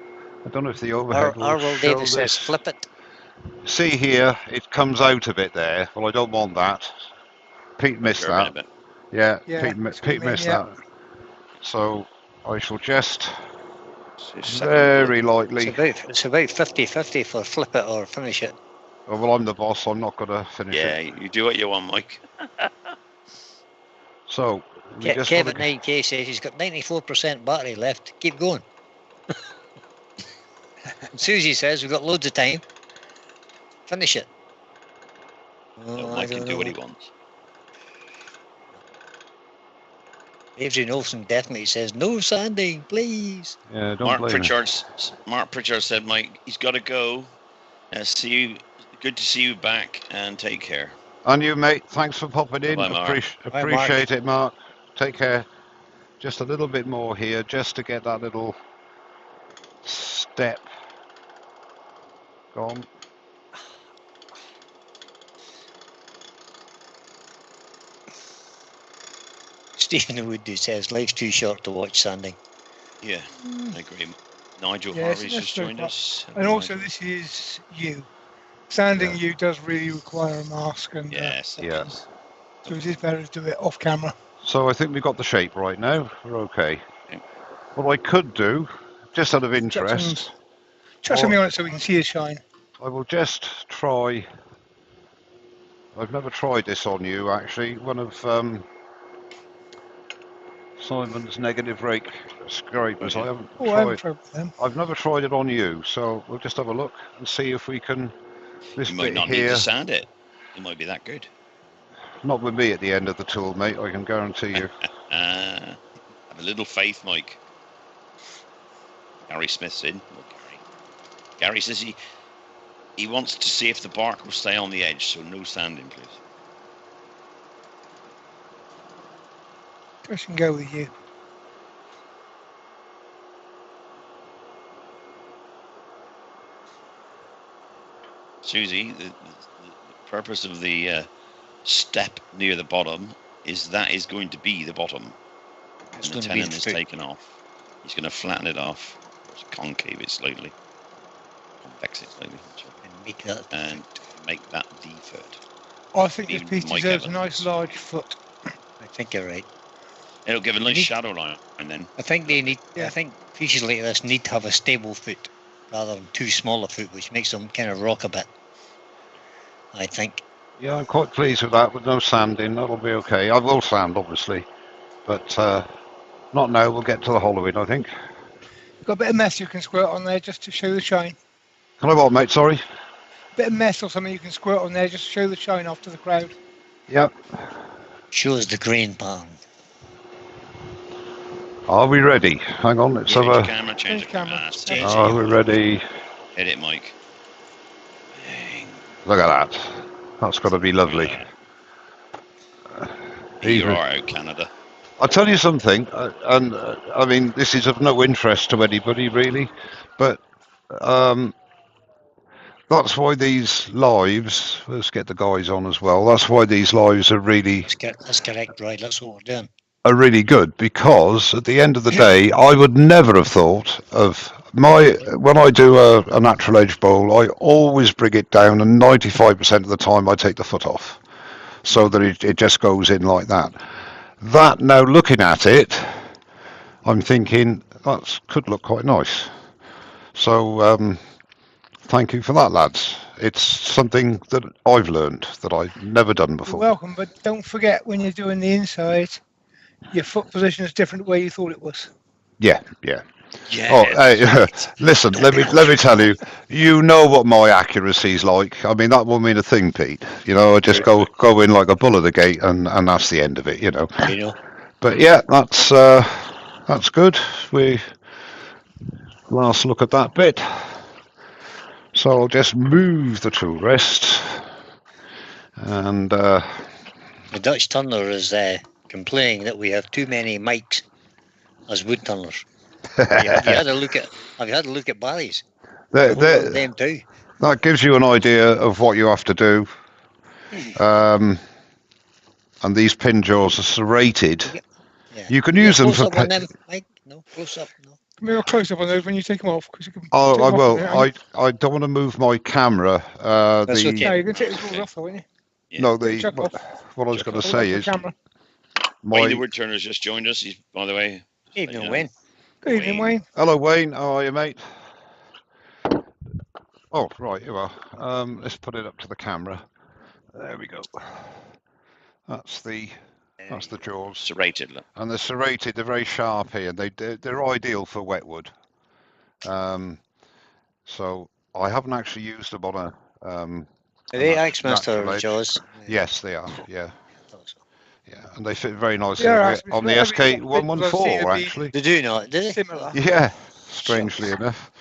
I don't know if the overhead will Arwell show Davis this. says flip it. See here, it comes out a bit there. Well, I don't want that. Pete missed that. Yeah, Pete missed that. So I shall just very lightly. It's about 50-50 for flip it or finish it. Oh, well, I'm the boss. I'm not going to finish it. Yeah, you do what you want, Mike. So Kevin 9K says he's got 94% battery left. Keep going. Susie says we've got loads of time. Finish it. No, Mike can do what he wants. Adrian Olsen definitely says no sanding, please. Yeah, don't blame me. Mark Pritchard said, Mike, he's got to go. See you. Good to see you back, and take care. And you, mate. Thanks for popping in. Appreciate it, Mark. Take care. Just a little bit more here, just to get that little step gone. Stephen Wood says life's too short to watch sanding. Yeah, I agree. Nigel Yes, Harvey's that's just very joined much. us. And Hello, also, Nigel. this is you. Sanding you does really require a mask, and Yes, it Yeah. does. so it is better to do it off camera. So I think we got the shape right now. We're okay. Okay. What I could do, just out of interest, Chuck something on it so we can see the shine. I will just try. I've never tried this on you, actually. One of Simon's negative rake scrapers. Okay. I haven't Oh, I haven't tried. tried with them. I've never tried it on you, so we'll just have a look and see if we can. This You might bit not need here, to sand it. It might be that good. not with me at the end of the tool, mate. I can guarantee you. Have a little faith, Mike. Gary Smith's in. Oh, Gary says he wants to see if the bark will stay on the edge, so no sanding, please. I can go with you. Susie, the purpose of the step near the bottom is that is going to be the bottom. It's And going the to be tenon the is foot. taken off. He's going to flatten it off, concave it slightly, convex it slightly, and make that the foot. I think this Even piece Mike deserves a Evans. nice large foot. I think you're right. It'll give a nice shadow line, and then I think they need. Yeah. I think pieces like this need to have a stable foot rather than too small a foot, which makes them kind of rock a bit. I think. Yeah, I'm quite pleased with that. With no sanding, that'll be okay. I will sand, obviously, but not now. We'll get to the hollowing, I think. Got a bit of mess you can squirt on there just to show the shine. Can I what, mate? Sorry. A bit of mess or something you can squirt on there just to show the shine off to the crowd. Yep. Shows the grain pattern. Are we ready? Hang on. Let's have change a. camera, change Change camera. that's Change easy. Are we ready? Hit it, Mike. Look at that. That's got to be lovely. You're all right, Canada. I'll tell you something, and I mean, this is of no interest to anybody really, but that's why these lives, let's get the guys on as well, that's why these lives are really That's correct, right? That's what we're doing. are really good, because at the end of the day, I would never have thought of when I do a natural edge bowl, I always bring it down, and 95% of the time I take the foot off, so that it just goes in like that. That, now looking at it, I'm thinking that could look quite nice. So thank you for that, lads. It's something that I've learned that I've never done You're before. welcome, but don't forget when you're doing the inside, your foot position is different the way you thought it was. Yeah, yeah. Yeah. Oh, hey, listen. Let me tell you. You know what my accuracy's like. I mean, that won't mean a thing, Pete. You know, I just go in like a bull at the gate, and that's the end of it. You know. You know. But yeah, that's good. We last look at that bit. So I'll just move the tool rest, and the Dutch turner is complaining that we have too many mics as wood turners. Have you had a look at Barry's? Them too. That gives you an idea of what you have to do. And these pin jaws are serrated. Yeah. You can use them close for. Up on them, Mike? No, close up. No. Come here, close up on those when you take them off. Cause you can Oh, I will. Minute, I don't want to move my camera. That's okay. No, you can take the tools off, though, won't you? Yeah. No, what I was going to say is. Wayne the Woodturner's just joined us. He's, by the way. Evening, Wayne. Good evening, Wayne. Hello, Wayne. How are you, mate? Oh, right, you are. Let's put it up to the camera. There we go. That's the jaws. Serrated, look. And they're serrated. They're very sharp here. They're ideal for wetwood. So I haven't actually used them on a. Are they Axmaster jaws? Yes, they are. Yeah. Yeah, and they fit very nicely on the SK114 actually. They do not, do they? Similar. Yeah, strangely enough.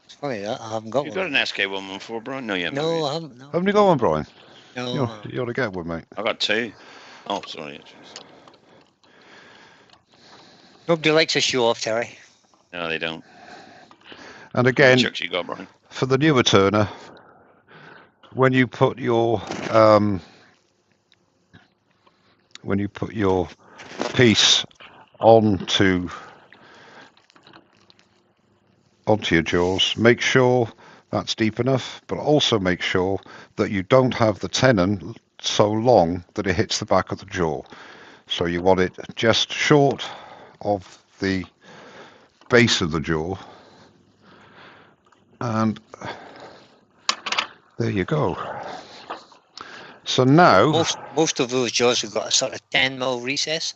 It's funny that I haven't got You've one. got an SK114, Brian? No, you haven't. No, I haven't. No. Haven't you got one, Brian? No. You ought to get one, mate. I got two. Oh, sorry. Nobody likes a show off, Terry. No, they don't. And again, Chucks you got, Brian? for the newer turner, when you put your piece onto your jaws. Make sure that's deep enough, but also make sure that you don't have the tenon so long that it hits the back of the jaw. So you want it just short of the base of the jaw, and there you go. So now most of those jaws have got a sort of 10mm recess.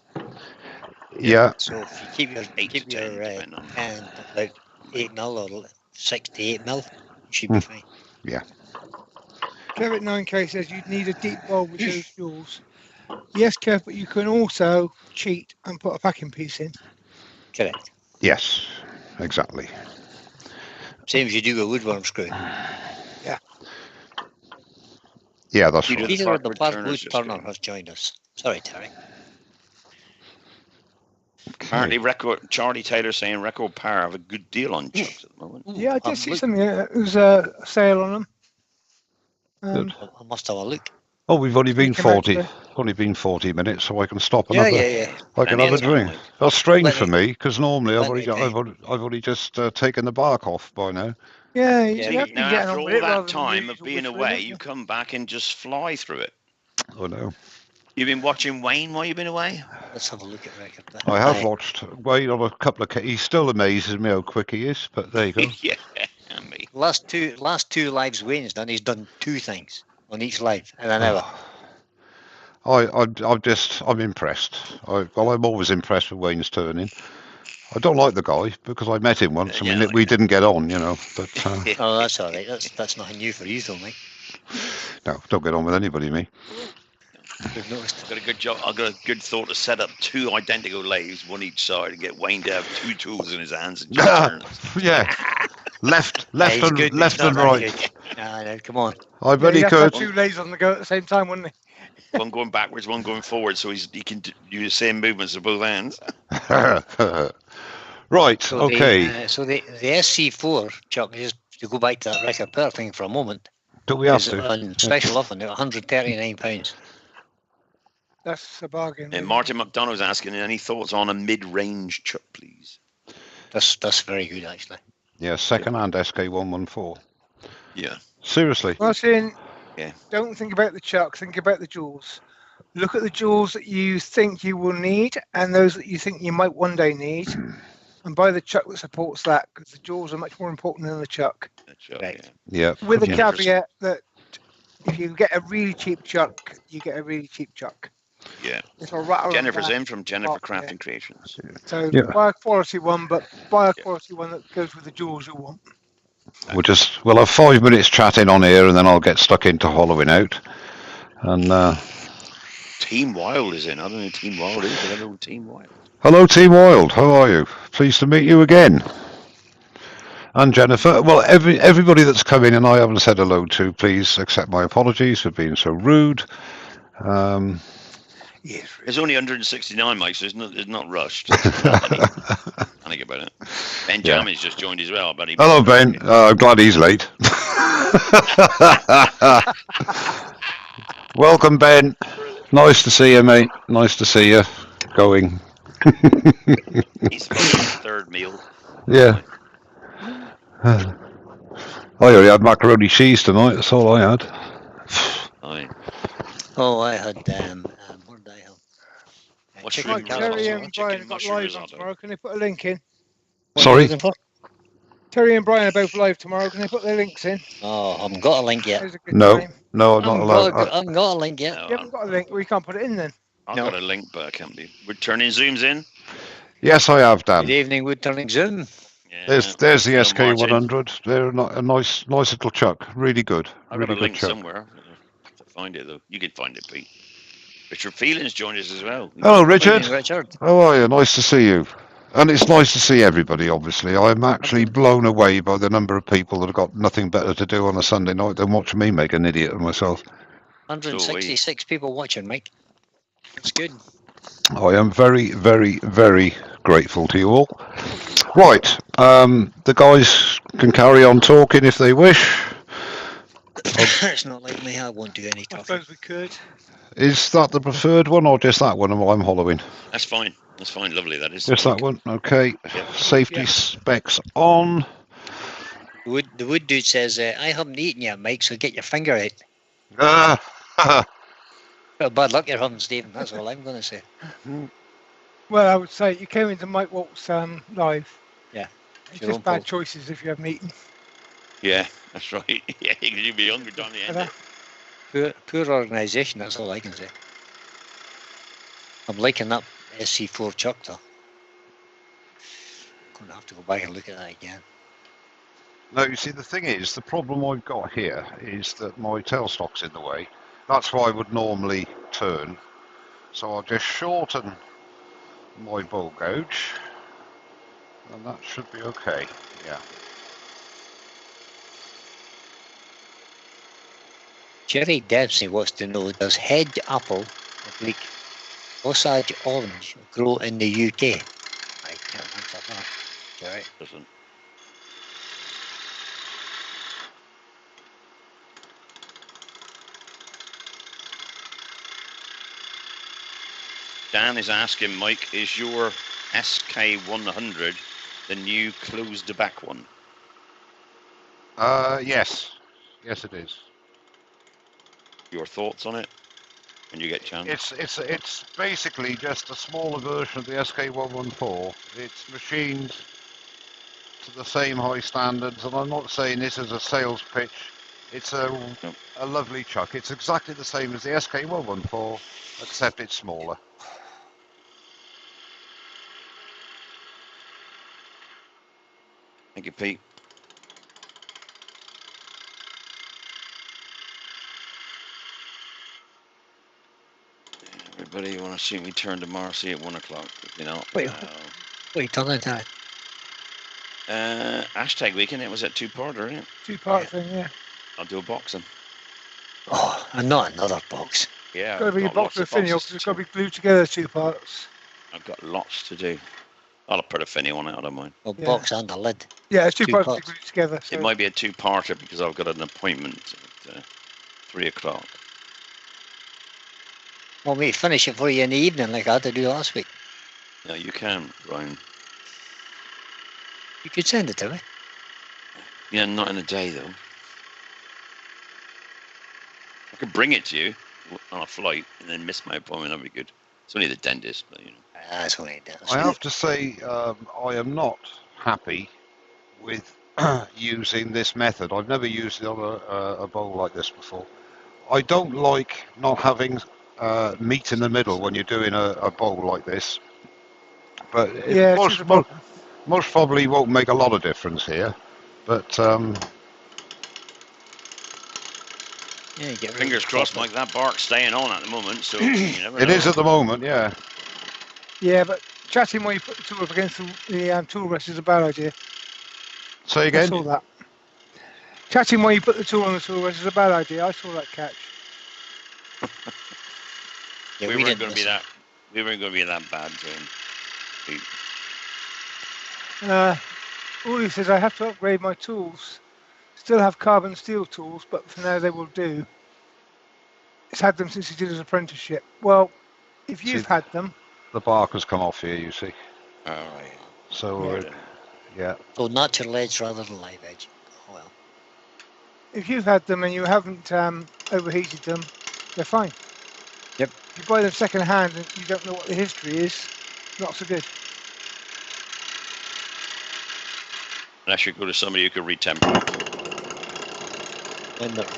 Yeah. So if you keep your pen about 8mm or 6 to 8mm, you should be fine. Yeah. Kev at 9K says you'd need a deep bowl with those jaws. Yes, Kev, but you can also cheat and put a packing piece in. Correct. Yes, exactly. Same as you do a woodworm screw. Yeah. Yeah, that's Peter right. Peter the Park Woodturner has joined us. Sorry, Terry. Apparently, Charlie Taylor saying record power have a good deal on chucks at the moment. Yeah, I did see something. It was a sale on them. Good. I must have a look. Oh, we've only been 40 minutes, so I can stop another. Yeah. I can have a drink. That's strange for me, because normally I've already just taken the bark off by now. Yeah, now after all that time of being away, you come back and just fly through it. I know. You've been watching Wayne while you've been away? Let's have a look at record. I have watched Wayne on a couple of. He still amazes me how quick he is, but there you go. Yeah, me. Last two lives Wayne's done. He's done 2 things on each live in an hour. I'm impressed. I'm always impressed with Wayne's turning. I don't like the guy because I met him once. I mean, we didn't get on, but. Oh, that's all right. That's nothing new for you, though, mate. No, don't get on with anybody, me. We've noticed. I've got a good thought to set up 2 identical lathes, one each side, and get Wayne to have 2 tools in his hands and just turn. Yeah, left and right. No, come on. I bet he could. 2 lathes on the go at the same time, wouldn't he? One going backwards, one going forward, so he can do the same movements with both hands. Right. So okay. The SC4, Chuck, just to go back to that record per thing for a moment. Do we have to? On special offer, £139. That's a bargain. And Martin McDonough's asking, any thoughts on a mid-range chuck, please? That's very good, actually. Yeah, second-hand SK114. Yeah. Seriously. Martin, yeah. Don't think about the chuck, think about the jaws. Look at the jaws that you think you will need and those that you think you might one day need, and buy the chuck that supports that, because the jaws are much more important than the chuck. Right. Yeah. With the caveat that if you get a really cheap chuck, you get a really cheap chuck. Yeah. Jennifer's in from Jennifer Crafting Creations. So buy a quality one, but buy a quality one that goes with the jaws you want. We'll have 5 minutes chatting on here, and then I'll get stuck into hollowing out. And Team Wild is in. I don't know who Team Wild is, but I know Team Wild. Hello, Team Wild. How are you? Pleased to meet you again. And Jennifer. Well, everybody that's come in and I haven't said hello to, please accept my apologies for being so rude. Yes, there's only 169 mics, so it's not rushed. Panic about it. Ben Jamin's just joined as well. But hello, Ben. I'm glad he's late. Welcome, Ben. Nice to see you, mate. Nice to see you. Going. He's the 3rd meal. Yeah. I only had macaroni cheese tonight. That's all I had. Oh, I had what did I have? Chicken Terry and Brian got live on tomorrow. Can they put a link in? Sorry? Terry and Brian are both live tomorrow. Can they put their links in? Oh, I haven't got a link yet. No, I'm not allowed. I haven't got a link yet. You haven't got a link? We can't put it in then. I've got a link, but I can't be. Woodturning Zooms in? Yes, I have, Dan. Good evening, Woodturning Zoom. Yeah, there's the SK100. They're a nice little chuck. Really good. I've got a link somewhere to find it, though. You can find it, Pete. Richard Feelings joined us as well. Hello, Richard. How are you? Nice to see you. And it's nice to see everybody, obviously. I'm actually blown away by the number of people that have got nothing better to do on a Sunday night than watch me make an idiot of myself. 166 people watching, Mike. That's good. I am very, very, very grateful to you all. Right. The guys can carry on talking if they wish. It's not like me. I won't do any I tough. suppose we could. Is that the preferred one or just that one I'm hollowing? That's fine. That's fine. Lovely, that is. Just that one? Okay. Yep. Safety Yeah. specs on. The wood dude says, I haven't eaten yet, Mike, so get your finger out. Bit of bad luck you're having, Stephen. That's all I'm going to say. Well, I would say you came into Mike Walt's live. Yeah. It's your own just bad fault. choices if you haven't eaten. Yeah, that's right. Yeah, you'd be hungry down the end. Poor organisation, that's all I can say. I'm liking that SC4 chuck, though. Going to have to go back and look at that again. No, you see, the thing is, the problem I've got here is that my tailstock's in the way. That's why I would normally turn. So I'll just shorten my bowl gauge, and that should be okay. Yeah. Jerry Dempsey wants to know, does hedge apple, oblique, Osage orange grow in the UK? I can't answer that. Jerry. Doesn't. Dan is asking, Mike, is your SK100 the new closed the back one? Yes. Yes, it is. Your thoughts on it when you get a chance? It's basically just a smaller version of the SK114. It's machined to the same high standards, and I'm not saying this as a sales pitch. It's a lovely chuck. It's exactly the same as the SK114, except it's smaller. Thank you, Pete. Everybody, you want to see me turn to Marcy at 1 o'clock? You know. Wait, what are you talking about? Hashtag weekend. It was at two-parter, isn't it? Two-part thing, yeah. I'll do a boxing. Oh, and not another box. Yeah, Got to I've be a got box lots with of finial boxes because it's to got to be glued together 2 parts. I've got lots to do. I'll put a finny on it, I don't mind. A Yeah. box and a lid. Yeah, it's 2 parts parts. glued together. So. It might be a two-parter because I've got an appointment at 3 o'clock. Want me to finish it for you in the evening like I had to do last week? No, you can, Ryan. You could send it to me. Yeah, not in a day, though. I could bring it to you on a flight and then miss my appointment. That'd be good. It's only the dentist, but you know. That's only a dentist. I have to say, I am not happy with using this method. I've never used it on a bowl like this before. I don't like not having meat in the middle when you're doing a bowl like this. But yeah, most probably won't make a lot of difference here. But yeah, get fingers crossed, Mike. That bark's staying on at the moment, so you never know. It is at the moment, yeah. Yeah, but chatting when you put the tool up against the tool rest is a bad idea. Say again? I saw that. Chatting when you put the tool on the tool rest is a bad idea. I saw that catch. Yeah, we weren't going to be that. We weren't going to be that bad to him. All he says, I have to upgrade my tools. Still have carbon steel tools, but for now they will do. He's had them since he did his apprenticeship. Well, if you've had them... The bark has come off here, you see. All right. So, yeah. So natural edge rather than live edge. Oh, well. If you've had them and you haven't overheated them, they're fine. Yep. If you buy them second hand and you don't know what the history is, not so good. Unless you go to somebody who could retemper.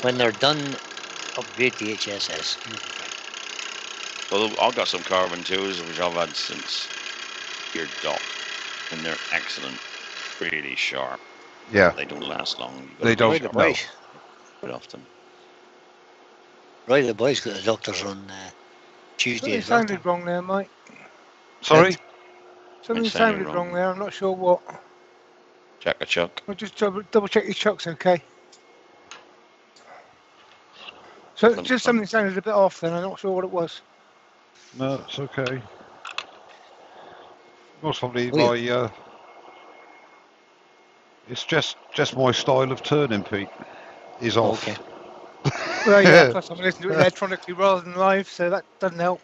When they're done, upgrade the HSS. Well, I've got some carbon tools which I've had since your dock, and they're excellent, really sharp. Yeah. They don't last long. They don't. The boys. Quite often. Right, the boys got the doctors on Tuesday. Something sounded wrong there, Mike. Sorry? Something sounded wrong there. I'm not sure what. Check a chuck. I'll just double check your chuck's okay. So just something sounded a bit off then. I'm not sure what it was. No, it's okay. Most probably my it's just my style of turning, Pete, is off. Okay. Well, yeah, plus I'm listening to it electronically rather than live, so that doesn't help.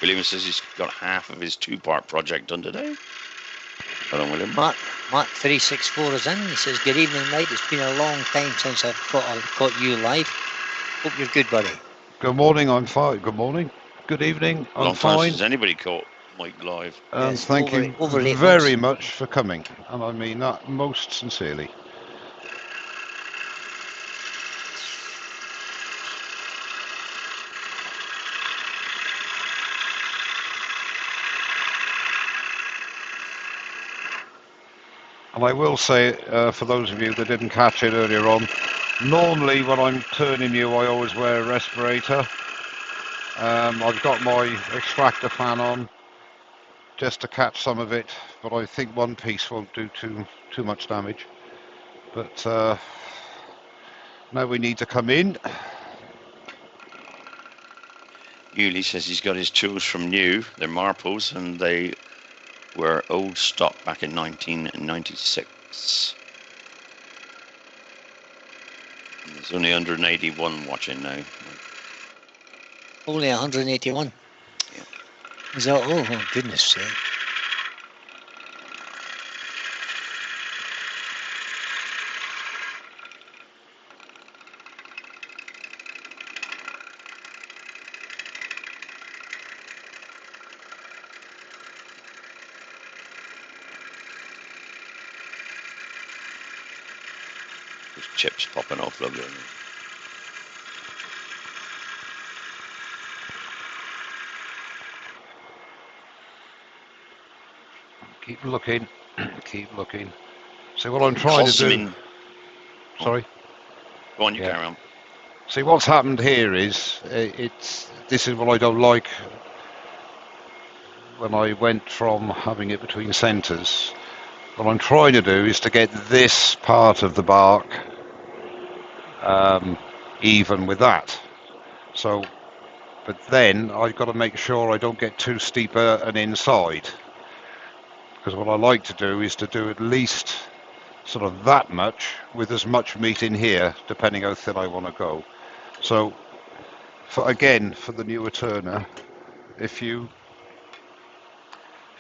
William says he's got half of his 2-part project done today. Hold on, William. Mark 364 is in. He says, "Good evening, mate. It's been a long time since I've caught you live. Hope you're good, buddy." Good morning, I'm fine. Good morning. Good evening, I'm Long time fine. since anybody caught Mike live. And Yes, thank you over 8 very months. much for coming. And I mean that most sincerely. And I will say, for those of you that didn't catch it earlier on, normally when I'm turning you, I always wear a respirator. I've got my extractor fan on just to catch some of it, but I think one piece won't do too much damage. But now we need to come in. Yuli says he's got his tools from new. They're Marples, and they were old stock back in 1996. And there's only 181 watching now. Only 181. Yeah. Is that? Oh goodness sake. There's chips popping off, lovely. Keep looking, keep looking. See what I'm trying to do. Sorry. Go on, you carry on. See what's happened here is this is what I don't like. When I went from having it between centres, what I'm trying to do is to get this part of the bark even with that. So, but then I've got to make sure I don't get too steep an inside, because what I like to do is to do at least sort of that much with as much meat in here, depending how thin I want to go. So, for the newer turner, if you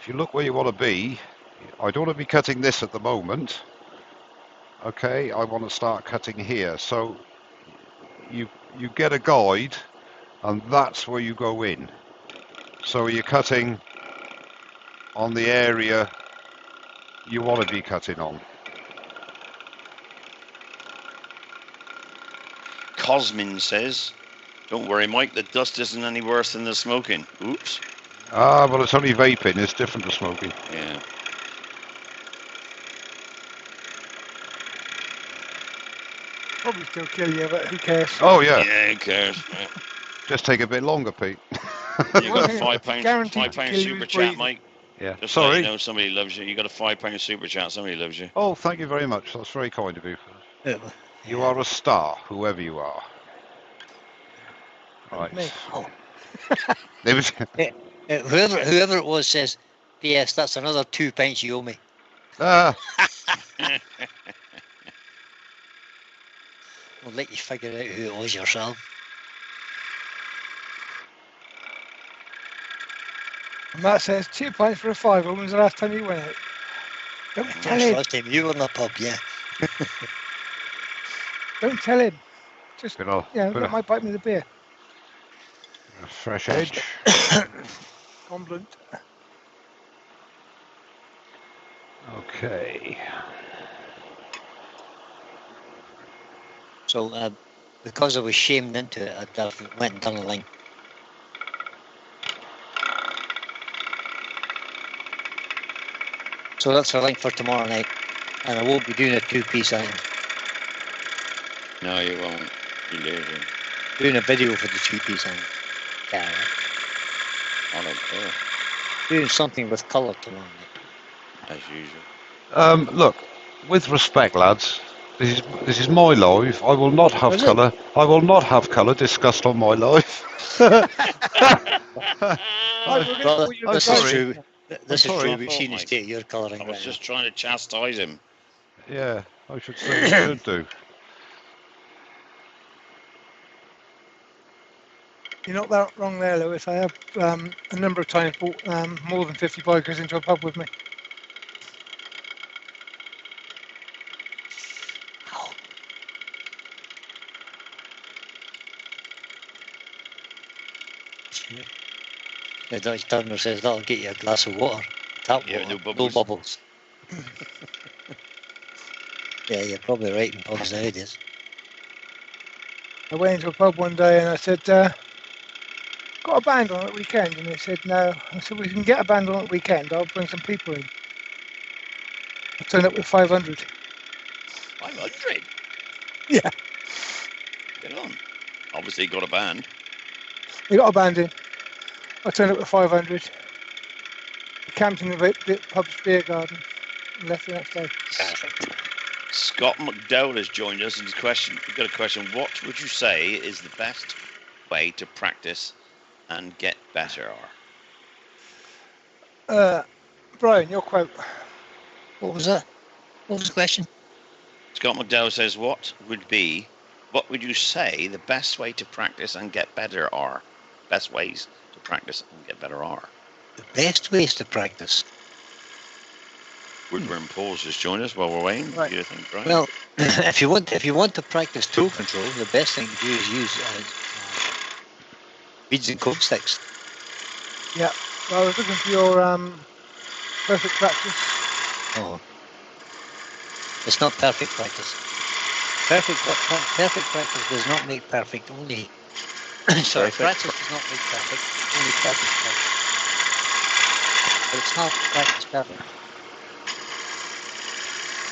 look where you want to be, I don't want to be cutting this at the moment. Okay, I want to start cutting here. So you get a guide, and that's where you go in. So you're cutting on the area you want to be cutting on. Cosmin says, "Don't worry, Mike, the dust isn't any worse than the smoking." Oops. Well, it's only vaping. It's different to smoking. Yeah. Probably still kill you, but who cares? Oh, yeah. Yeah, who cares? Yeah. Just take a bit longer, Pete. You got a £5 super chat, Mike. Yeah. Just Sorry. let you know somebody loves you. You got a £5 super chat. Somebody loves you. Oh, thank you very much. That's very kind of you. You are a star, whoever you are. Right. Me. Oh. Yeah, whoever it was says, "P.S. That's another £2 you owe me." We'll let you figure out who it was yourself. And Matt says £2 for a fiver. When was the last time you went out? Don't tell him. Last time you were in the pub, yeah. Don't tell him. Just that might bite me the beer. Fresh edge. Gone blunt. Okay. So, because I was shamed into it, I went and done a line. So that's our link for tomorrow night, and I won't be doing a two-piece iron. No, you won't. You do. Doing a video for the two-piece iron. Yeah. I don't care. Doing something with colour tomorrow night. As usual. Look, with respect, lads, this is my live. I will not have colour. I will not have colour discussed on my live. Brother, this is true. This is sorry, true. We've seen the state of your colouring. I was just trying to chastise him. Yeah, I should say you should do. You're not that wrong there, Lewis. I have a number of times brought more than 50 bikers into a pub with me. The Dutch Turner says that'll get you a glass of water. Tap water, Yeah, no bubbles. Yeah, you're probably right in pubs nowadays. I went into a pub one day and I said, got a band on at the weekend? And they said, no. I said, we can get a band on at the weekend. I'll bring some people in. I turned up with 500. 500? Yeah. Get on. Obviously got a band. They got a band in. I turned up with 500. We camped in the pub's beer garden and left the next day. Perfect. Scott McDowell has joined us, and he's got a question. What would you say is the best way to practice and get better? Brian, your quote. What was that? What was the question? Scott McDowell says, what would you say the best way to practice and get better are? Best ways to practice and get better are? The best ways to practice. Woodburn Paul's just joined us while we're waiting. Right. What do you think, Brian? Well, if you want to practice tool control, the best thing to do is use beads and coke sticks. Yeah. Well, I was looking for your perfect practice. Oh, it's not perfect practice. Perfect practice does not make perfect. Only sorry, practice does not make perfect. Only perfect practice. But it's not practice perfect.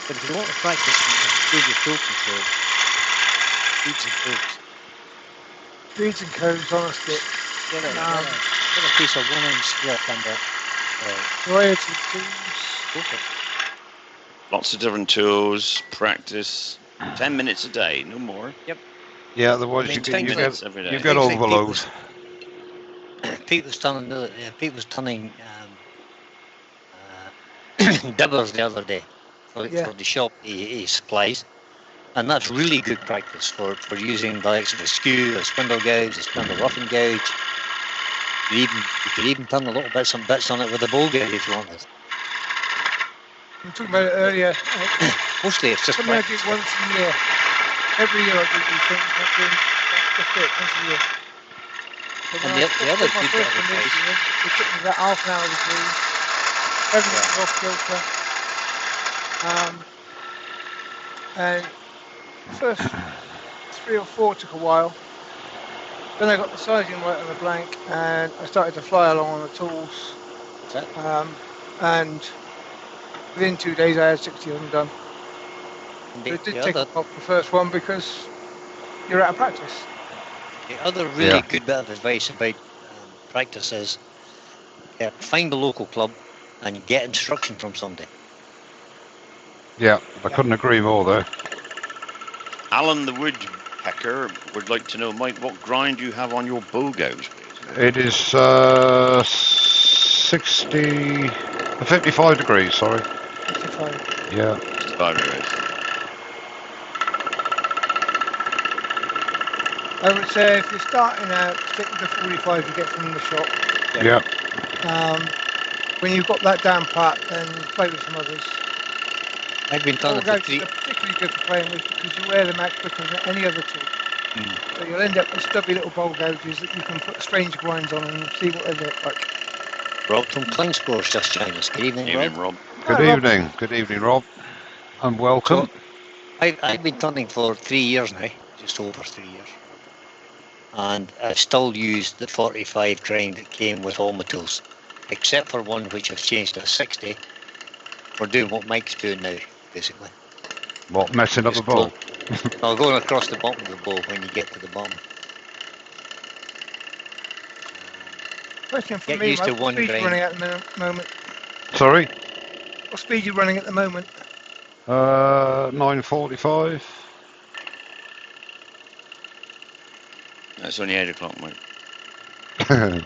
But if you want to practice and improve your tool control, beads and cokes. Beads and cones on a stick. Get a piece of 1-inch square timber. Variety of tools. Go for it. Lots of different tools, practice, 10 minutes a day, no more. Yep. Yeah, otherwise I mean, you things get every day. you get overload. Pete was turning dibbers the other day for the shop he supplies, and that's really good practice for using the likes of a skew, a spindle gouge, a spindle roughing gouge. You could even turn a little bits on it with a bowl gouge if you wanted. We were talking about it earlier. Mostly it's just something I practice. do once a year. Every year I do these things. Not doing just it once a year. So And the other good bit of advice. It took me about half an hour to do. Everything was off kilter. And the first 3 or 4 took a while. Then I got the sizing right on the blank, and I started to fly along on the tools. And within 2 days, I had 60 of them done. It did take off the first one because you're out of practice. The other really good bit of advice about practice is find a local club and get instruction from somebody. Yeah, I couldn't agree more there. Alan the Woodpecker would like to know, Mike, what grind you have on your bow gouge? It is 55 degrees, sorry. 55. Yeah. 55 degrees. I would say if you're starting out, stick with the 45 you get from the shop. Yeah. When you've got that down pat, then play with some others. I've been turning for 3. They're particularly good for playing with because you wear them out quicker than any other tool. So you'll end up with stubby little bowl gouges that you can put strange grinds on and see what they look like. Rob from Klingspor's just joined us. Good evening, Rob. Good evening. Good evening, Rob. And welcome. So, I've been turning for 3 years now, just over 3 years. And I still use the 45 grind that came with all my tools, except for one which I've changed to a 60 for doing what Mike's doing now, basically. What, messing up a bowl? No, going across the bottom of the bowl when you get to the bottom. Question for Get me, used Mike, to one what speed are you grind. running at the moment? Sorry? What speed are you running at the moment? 9:45. It's only 8 o'clock, Mike. I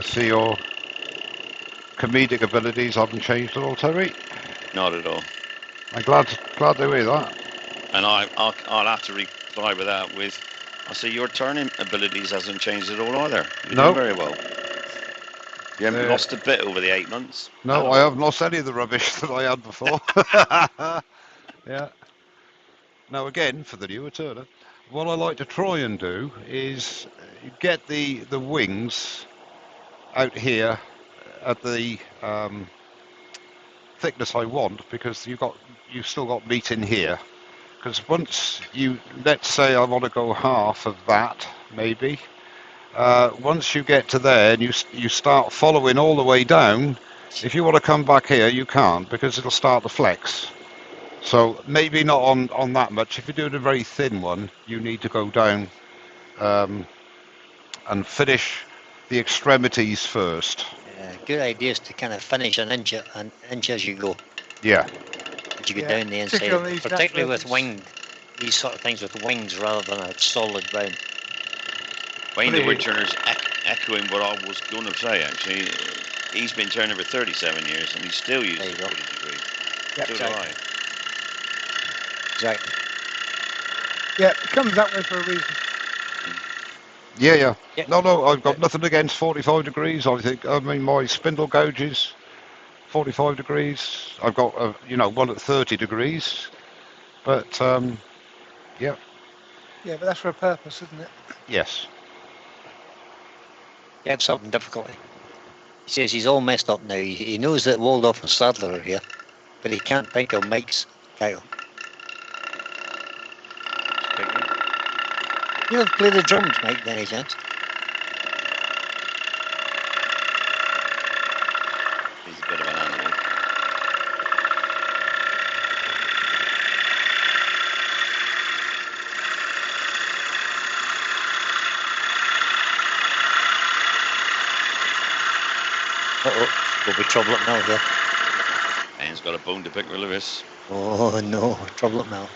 see you're comedic abilities haven't changed at all, Terry? Not at all. I'm glad to hear that. And I'll have to reply with that with, I say your turning abilities hasn't changed at all either. You're doing very well. You haven't lost a bit over the 8 months. No, I haven't lost any of the rubbish that I had before. Yeah. Now again, for the newer turner, what I like to try and do is get the wings out here at the thickness I want, because you've still got meat in here. Because once let's say I want to go half of that, maybe. Once you get to there and you start following all the way down, if you want to come back here, you can't, because it'll start to flex. So maybe not on that much. If you're doing a very thin one, you need to go down and finish the extremities first. Good idea is to kind of finish an inch as you go. Yeah. As you go down the inside, particularly with these sort of things with wings rather than a solid round. Wayne the Woodturner's echoing what I was going to say, actually. He's been turning for 37 years and he still uses 40 degrees. Yep, so do I. Exactly. Yeah, it comes that way for a reason. Yeah. No, I've got nothing against 45 degrees. I mean, my spindle gauges, 45 degrees. I've got, one at 30 degrees. But, yeah. Yeah, but that's for a purpose, isn't it? Yes. He had something difficulty. He says he's all messed up now. He knows that Waldorf and Sadler are here, but he can't think of Mike's title. You know, play the drums, Mike, by any chance? He's a bit of an animal. There'll be trouble at Mel here. Ben's got a bone to pick with Lewis. Oh no, trouble at Mel.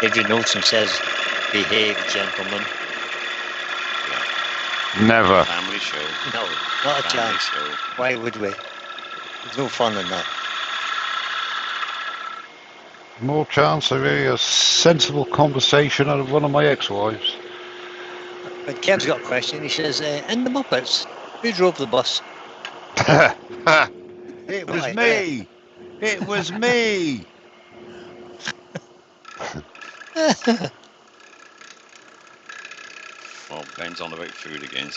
Adrian Olsen says, behave, gentlemen. Never. Family show. No, not a chance. Show. Why would we? There's no fun in that. More chance of a sensible conversation out of one of my ex-wives. But Kev's got a question. He says, in the Muppets, who drove the bus? It was me. It was me. Well, Ben's on about food again.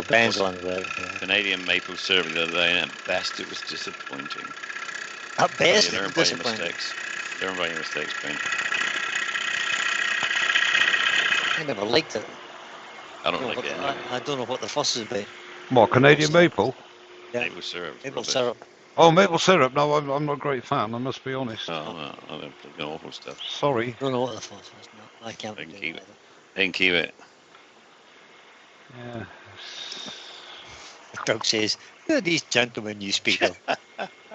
Ben's on about it. Yeah. Canadian maple syrup the other day, and at best it was disappointing. At best, it was disappointing. Learn by your mistakes, Ben. I never liked it. I don't like it. I don't know what the fuss is about. What, Canadian maple? Yeah. Maple syrup. Maple syrup. Oh, maple syrup. No, I'm not a great fan, I must be honest. No, awful stuff. Sorry. I don't know what the fuss is. No, I can't keep it. Then keep it. Yeah. Doug says, who are these gentlemen you speak of?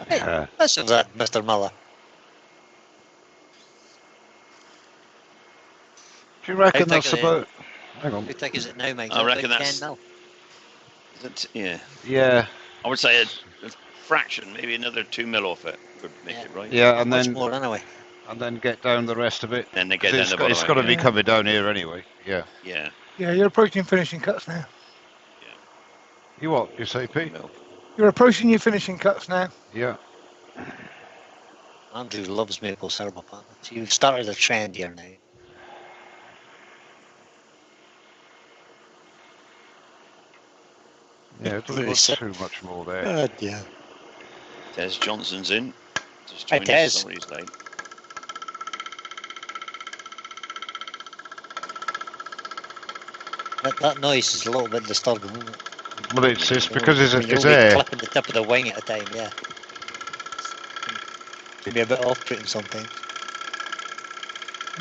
Hey, listen to that, Mr. Muller. Do you reckon that's about... Hang on. How thick is it now, Mike? I reckon that's... 10 mil? Yeah. Yeah. I would say a fraction, maybe another 2 mil off it would make it right. Yeah, and then... more anyway. And then get down the rest of it. Then they get down the bottom. It's got to be coming down here anyway. Yeah. Yeah. Yeah, you're approaching finishing cuts now. Yeah. You what? You say, Pete? You're approaching your finishing cuts now. Yeah. Andrew loves maple syrup apartments. You've started a trend here now. Yeah, it doesn't look too much more there. God, yeah. Des Johnson's in. Just Hi, Des. Somebody's late. That noise is a little bit disturbing, isn't it? Well, it's because it's air. Clipping the tip of the wing at a time, yeah. Can be a bit off-putting sometimes.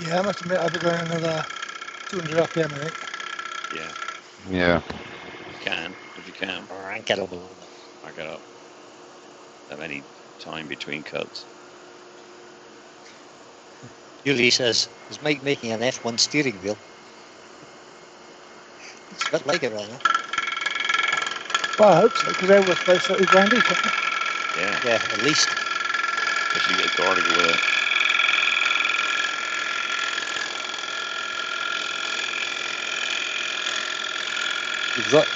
Yeah, I must admit I'll be going another 200 RPM, I think. Yeah. Yeah. You can, if you can. Rank it up a little bit. Rank it up. that many time between cuts. Julie says, is Mike making an F1 steering wheel? It's a bit like it right now. Well, I hope so, because they're worth both 30 grand each, aren't they? Yeah, at least. Especially get a car to go with it. You've got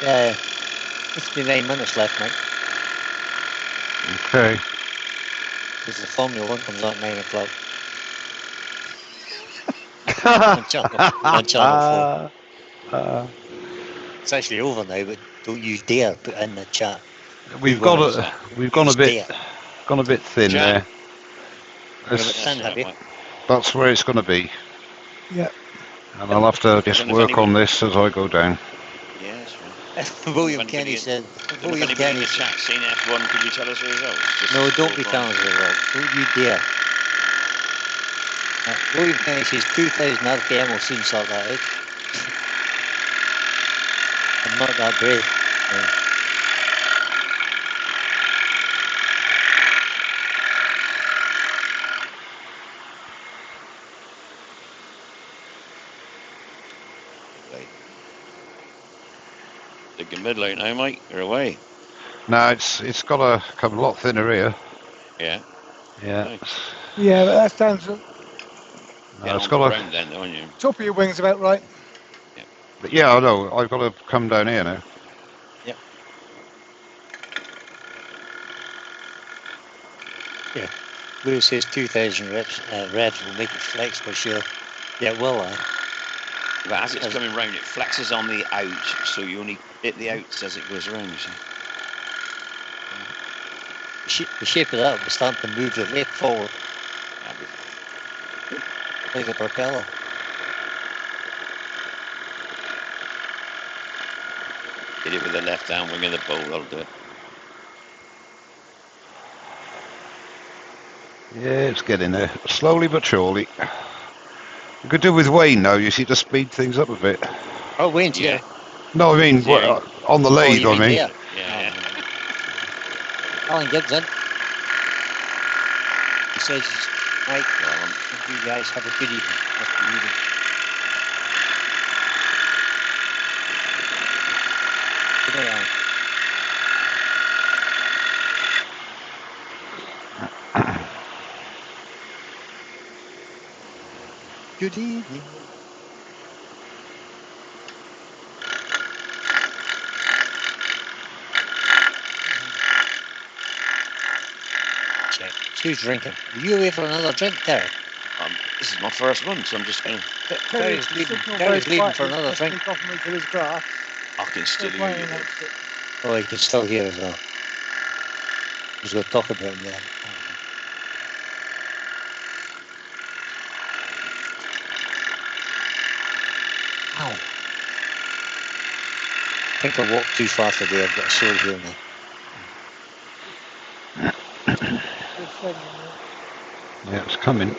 59 minutes left, Mike. Okay. Because the Formula 1 comes on at 9 o'clock. on channel 4. It's actually over now, but don't you dare put in the chat. We've gone a bit thin there. That's where it's going to be. Yeah. And I'll have to just work on this as I go down. Yes, right. William Kenny said. William Kenny in the chat seen F1. Could you tell us the results? No, don't be telling us the results. Don't you dare. William Kenny says 2,000 RPM will soon sort that out. I'm not that brave. No. Thinking midlight now, Mike. You're away. No, it's got to come a lot thinner here. Yeah. Yeah. Nice. Yeah, but that's down to. No, it's got to. Then, aren't you? Top of your wings about right. Yeah. But yeah, I know. I've got to come down here now. Yep. Yeah. Lewis says 2,000 revs will make it flex for sure. Yeah, it will. But as it's coming round, it flexes on the out, so you only hit the outs as it goes around. So. The shape of that will be starting to move the left forward. Like a propeller. Hit it with the left hand wing of the bowl, that'll do it. Yeah, it's getting there. Slowly but surely. You could do with Wayne now, you see, to speed things up a bit. Oh, Wayne's here. No, I mean, on the lathe, I mean. Yeah. Alan Gibbs in. He says, Mike, you guys have a good evening. Good night, Alan. Good evening. Check. Who's drinking? Are you away for another drink, Terry? This is my first one, so I'm just going. Terry's leaving for another drink. I can still hear you. Oh, he can still hear as well. He's going to talk about him then. Ow. I think I walked too far today. I've got a sore heel now. Yeah, it's coming.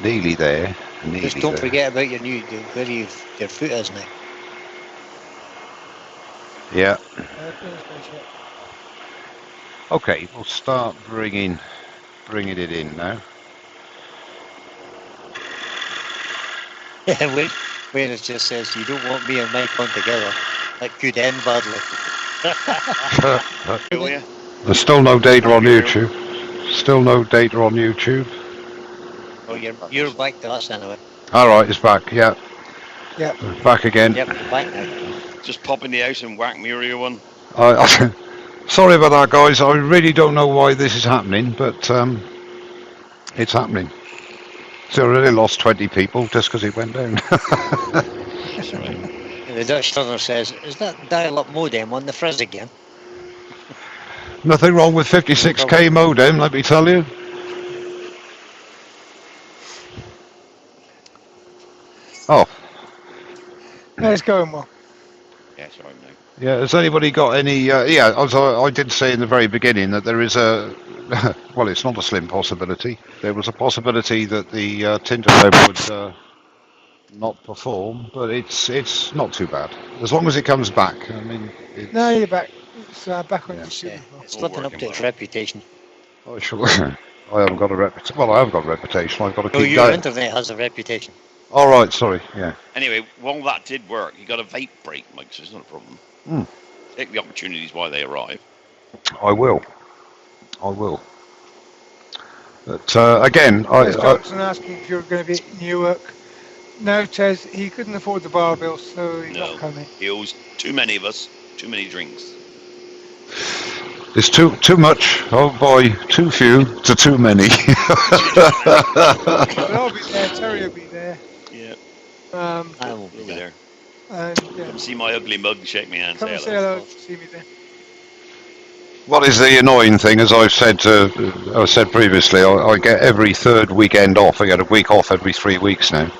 Nearly there. Just don't forget about where your foot is now. Yeah. Okay, we'll start bringing it in now. Yeah, Wayne just says you don't want me and Mike on together. That could end badly. There's still no data on YouTube. Still no data on YouTube. Oh, you're back to us anyway. All right, it's back. Yeah. Yeah. Back again. Yep, you're back now. Just pop in the house and whack me rear one. Sorry about that, guys. I really don't know why this is happening, but it's happening. So I really lost 20 people just because it went down. That's right. The Dutch turner says, is that dial-up modem on the frizz again? Nothing wrong with 56k modem, let me tell you. Oh. No, it's going well. Yeah, it's all right now. Yeah, has anybody got any... I did say in the very beginning that there is a... well, it's not a slim possibility. There was a possibility that the Tinder web would not perform, but it's not too bad. As long as it comes back. I mean... No, you're back. It's back on It's, YouTube as well. it's living up to its reputation. I sure. I haven't got a reputation. Well, I have got a reputation. I've got to Oh, keep your going. internet has a reputation. All right, sorry. Yeah. Anyway, while that did work, you got a vape break, Mike, so it's not a problem. Take the opportunities while they arrive. I will. But again, Chris Johnson asking if you're going to be at Newark. No, Tez, he couldn't afford the bar bill, so he's not coming. He owes too many of us too many drinks. It's too much. Oh boy, too few to too many. But I'll be there. Terry will be there. Yeah. I will be there. And come see my ugly mug, shake me hand, come say say hello. See me there. What is the annoying thing, as I've said previously, I get every third weekend off. I get a week off every 3 weeks now,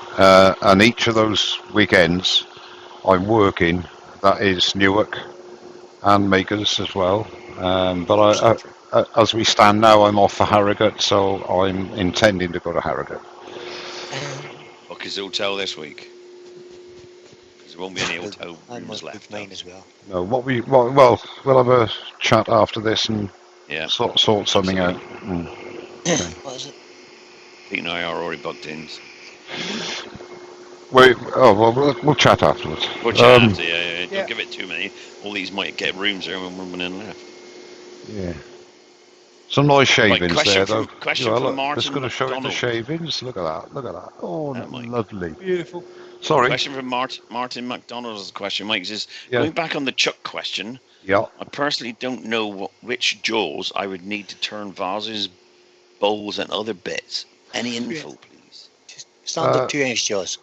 and each of those weekends I'm working. That is Newark and Makers as well. But as we stand now, I'm off for Harrogate, so I'm intending to go to Harrogate. Book his hotel this week. There won't be any hotel rooms left. Mine as well. No, we'll have a chat after this and sort something out. Okay. What is it? Pete and I are already booked in. We'll chat afterwards. We'll chat after, Don't give it too many. All these might get rooms there when one in left. Yeah. Some nice shavings there, though. Question from Martin. Just going to show you the shavings. Look at that. Oh, lovely. Beautiful. Sorry. Question from Martin McDonald's question. Mike says, going back on the chuck question. Yeah. I personally don't know which jaws I would need to turn vases, bowls, and other bits. Any info, please? Standard 2-inch jaws.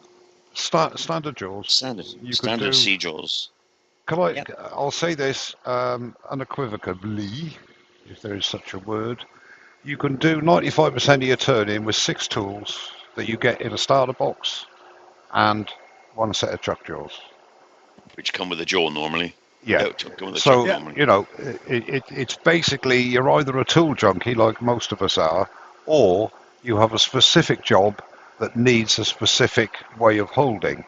Standard jaws. Standard sea jaws. I'll say this unequivocally, if there is such a word. You can do 95% of your turning with 6 tools that you get in a starter box and 1 set of chuck jaws. Which come with a jaw normally. Yeah. It's basically you're either a tool junkie like most of us are, or you have a specific job that needs a specific way of holding.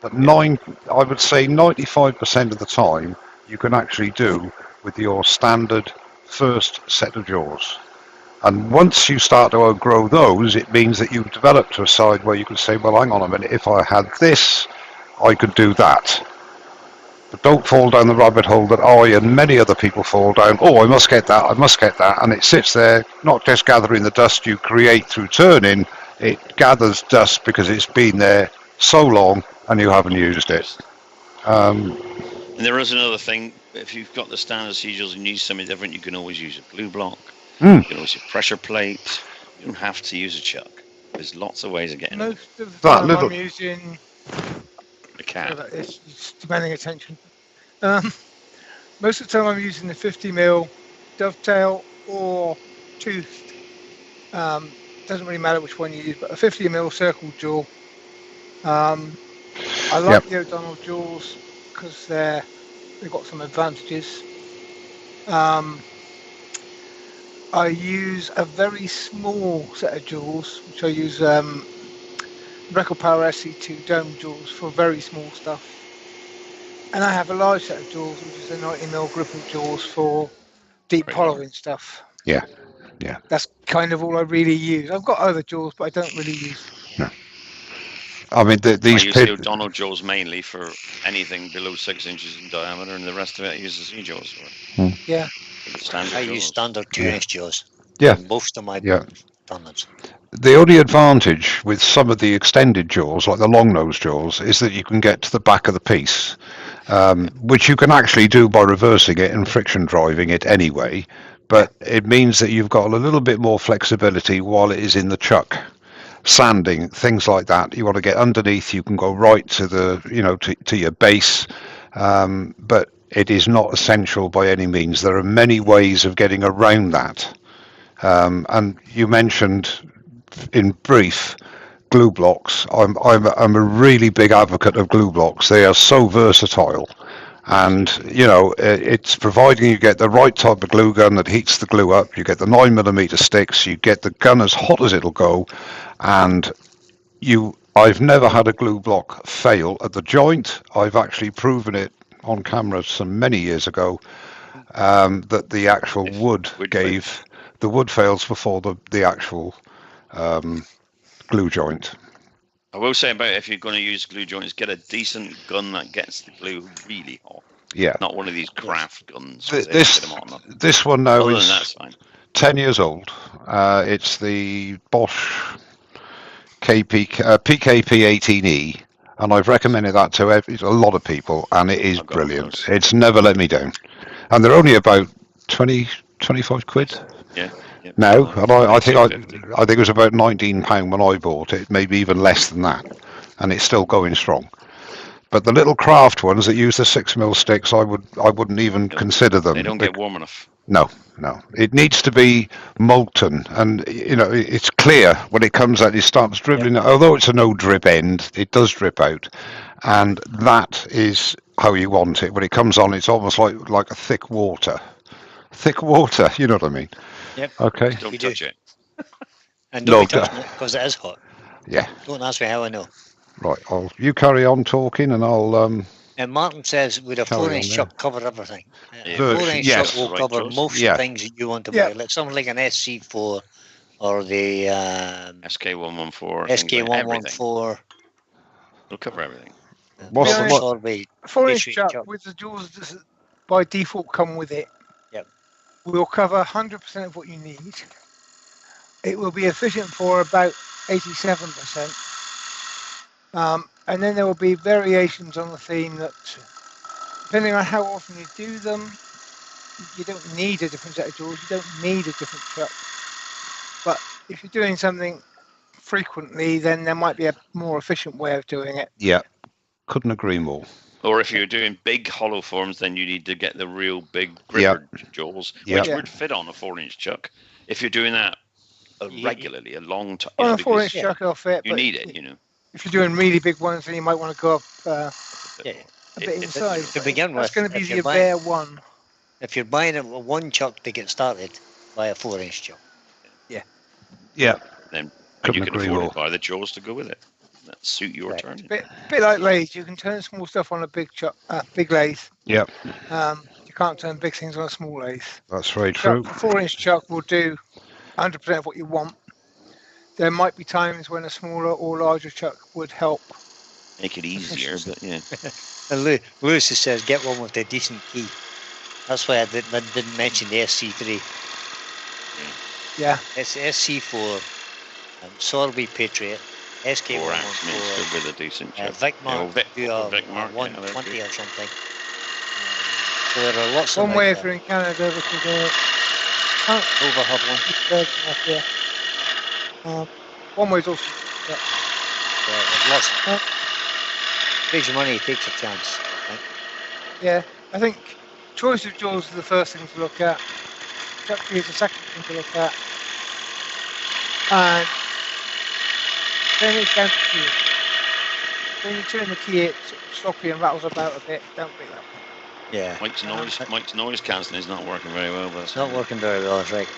But I would say 95% of the time you can actually do with your standard first set of jaws. And once you start to outgrow those, it means that you've developed to a side where you can say, well, hang on a minute, if I had this, I could do that. But don't fall down the rabbit hole that I and many other people fall down. Oh, I must get that. And it sits there, not just gathering the dust you create through turning, it gathers dust because it's been there so long and you haven't used it. And there is another thing. If you've got the standard seagulls and you use something different, you can always use a glue block. You can always use a pressure plate. You don't have to use a chuck. There's lots of ways of getting it. Most of the time I'm using a cat. It's demanding attention. Most of the time I'm using the 50mm dovetail or toothed. Doesn't really matter which one you use, but a 50mm circle jaw. I like the O'Donnell jaws because they've got some advantages. I use a very small set of jaws, which I use Record Power SC2 dome jaws for very small stuff. And I have a large set of jaws, which is a 90mm gripple jaws for deep hollowing stuff. Yeah. That's kind of all I really use. I've got other jaws, but I don't really use. No. I mean, I use the O'Donnell jaws mainly for anything below 6 inches in diameter, and the rest of it I use the sea jaws for. Yeah. I use standard 2-inch jaws. Yeah. Most of my standards. The only advantage with some of the extended jaws, like the long nose jaws, is that you can get to the back of the piece, which you can actually do by reversing it and friction driving it anyway. But it means that you've got a little bit more flexibility while it is in the chuck. Sanding, things like that. You want to get underneath, you can go right to the, to your base. But it is not essential by any means. There are many ways of getting around that. And you mentioned in brief glue blocks. I'm a really big advocate of glue blocks. They are so versatile. And, it's providing you get the right type of glue gun that heats the glue up. You get the 9mm sticks. You get the gun as hot as it'll go. And I've never had a glue block fail at the joint. I've actually proven it on camera some many years ago. that the actual wood gave. The wood fails before the actual glue joint. I will say about if you're going to use glue joints, get a decent gun that gets the glue really hot. Yeah. Not one of these craft guns. This one now Other is than that's fine. 10 years old. It's the Bosch PKP 18E, and I've recommended that to a lot of people, and it is brilliant. It's never let me down. And they're only about 20, 25 quid. Yeah. Now, and I think it was about £19 when I bought it, maybe even less than that, and it's still going strong. But the little craft ones that use the 6mm sticks, I wouldn't even consider them. They don't get warm enough. No. It needs to be molten, and it's clear when it comes out. It starts dribbling. Yep. Although it's a no drip end, it does drip out, and that is how you want it. When it comes on, it's almost like a thick water. Thick water, you know what I mean? Yep. Okay. Just don't touch it. And don't be touching it because it is hot. Yeah. Don't ask me how I know. Right. You carry on talking, and I'll. And Martin says, would a 4-inch chuck cover everything? A 4-inch chuck will cover most things that you want to buy, like something like an SC4 or the SK114. SK114. It'll cover everything. What's the 4-inch chuck with the jaws that by default come with it? Yep. Will cover 100% of what you need. It will be efficient for about 87%. And then there will be variations on the theme that, depending on how often you do them, you don't need a different set of jaws, you don't need a different chuck. But if you're doing something frequently, then there might be a more efficient way of doing it. Yeah, couldn't agree more. Or if you're doing big hollow forms, then you need to get the real big gripper jaws, which would fit on a 4-inch chuck. If you're doing that regularly, a long time. On a 4-inch chuck, it'll fit. You need it, If you're doing really big ones, then you might want to go up a bit inside. To begin with, that's going to be your bare one. If you're buying a one chuck to get started, buy a 4-inch chuck. Yeah. Then you can afford to buy the jaws to go with it. That suit your turn. Bit like lathe. You can turn small stuff on a big chuck, big lathe. Yep. You can't turn big things on a small lathe. That's very true. A 4-inch chuck will do 100% of what you want. There might be times when a smaller or larger chuck would help. Make it easier, but yeah. And Lewis says, get one with a decent key. That's why I didn't mention the SC3. Yeah. It's SC4, Sorby Patriot, SK114 with a decent chuck. Vicmark, Vicmark 120 or something. So there are lots of them. One way if you're in Canada, because overhead one. One way is also. There's lots. Takes your money, takes a chance. Right? Yeah, I think choice of jaws is the first thing to look at. Chuck key is the second thing to look at. And then it's down to key. When you turn the key, it's sloppy and rattles about a bit. Don't be that way. Yeah. Mike's noise cancelling is not working very well. But it's not working very well, that's right.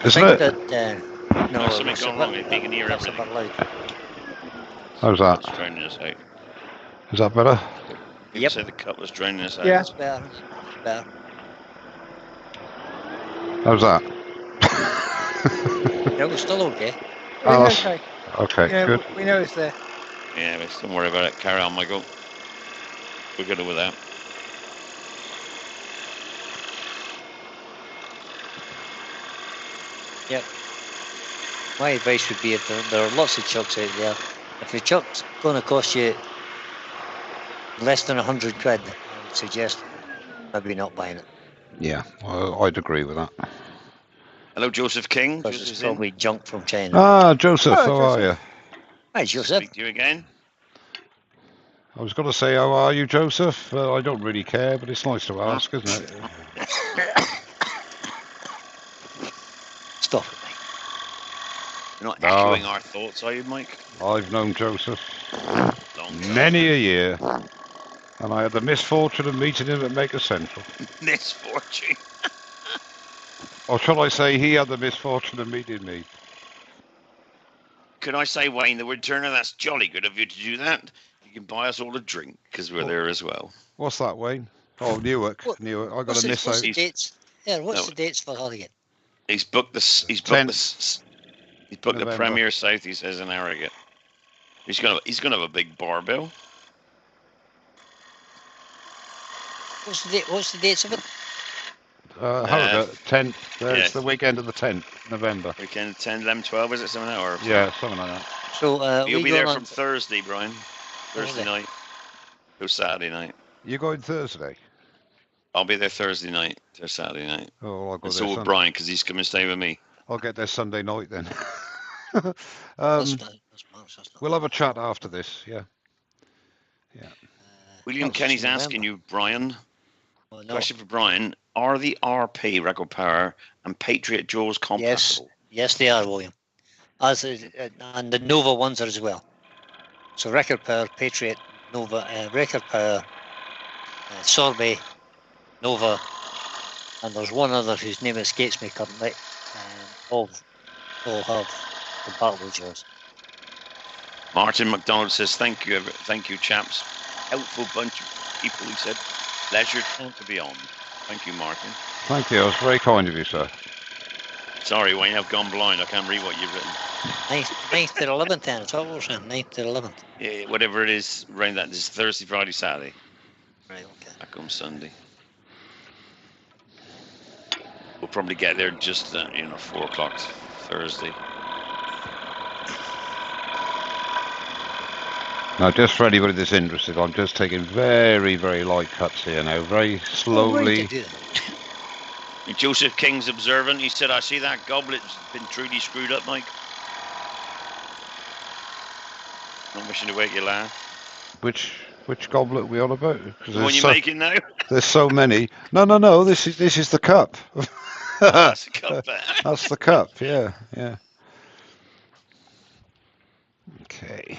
Isn't it? No, something's gone wrong. You can hear everything. How's that? It's drowning us out. Is that better? You can say the cut was drowning us out. Yeah. It's better. How's that? It was still okay. Okay. Okay, yeah, good. We know it's there. Yeah, but don't worry about it. Carry on, Michael. We're good with that. Yep. My advice would be if there are lots of chucks out there, if the chuck's going to cost you less than 100 quid, I would suggest maybe not buying it. Yeah, I'd agree with that. Hello, Joseph King. Because it's probably junk from China. Ah, Joseph, how are you? Hi, Joseph. Speak to you again. I was going to say, how are you, Joseph? I don't really care, but it's nice to ask, isn't it? Stop it, Mike. You're not echoing our thoughts, are you, Mike? I've known Joseph many a year, and I had the misfortune of meeting him at Maker Central. Misfortune? Or shall I say he had the misfortune of meeting me? Can I say, Wayne, the Woodturner, that's jolly good of you to do that. You can buy us all a drink, because we're there as well. What's that, Wayne? Oh, Newark. I got a miss What's out. the dates? Yeah, what's the dates for Harrogate? He's booked this. He's booked this. He's booked the Premier South. He says in Harrogate. He's gonna have a big bar bill. What's the dates of it? Harrogate, 10th. It's the weekend of the 10th, November. Weekend 10, 11, 12, is it something like that? Or yeah, something like that. So you'll be there from Thursday, Brian. Thursday night. Or Saturday night. You going Thursday? I'll be there Thursday night or Saturday night. Oh, I'll go and there. So will Brian, because he's coming to stay with me. I'll get there Sunday night then. That's we'll have a chat after this. Yeah. William Kenny's asking you, Brian. Question for Brian: are the RP Record Power and Patriot Jaws compatible? Yes, they are, William. And the Nova ones are as well. So Record Power, Patriot, Nova, Record Power, Sorbet, Nova, and there's one other whose name escapes me currently. All have compatible Jaws. Martin McDonald says, "Thank you, chaps. Helpful bunch of people." He said, "Pleasure to be on." Thank you, Martin. Thank you. That's very kind of you, sir. Sorry, Wayne, I've gone blind. I can't read what you've written. 9th to 11th, then. It's all we're saying. 9th to 11th. Yeah, whatever it is, around that. This is Thursday, Friday, Saturday. Right, okay. Back home Sunday. We'll probably get there just 4 o'clock Thursday. Now, just for anybody that's interested, I'm just taking very, very light cuts here now, very slowly. Joseph King's observant. He said, "I see that goblet's been truly screwed up, Mike." Not wishing to wake you laugh. Which goblet are we on about? The one you're making now? There's so many. No. This is the cup. That's the cup. That's the cup. Yeah. Okay.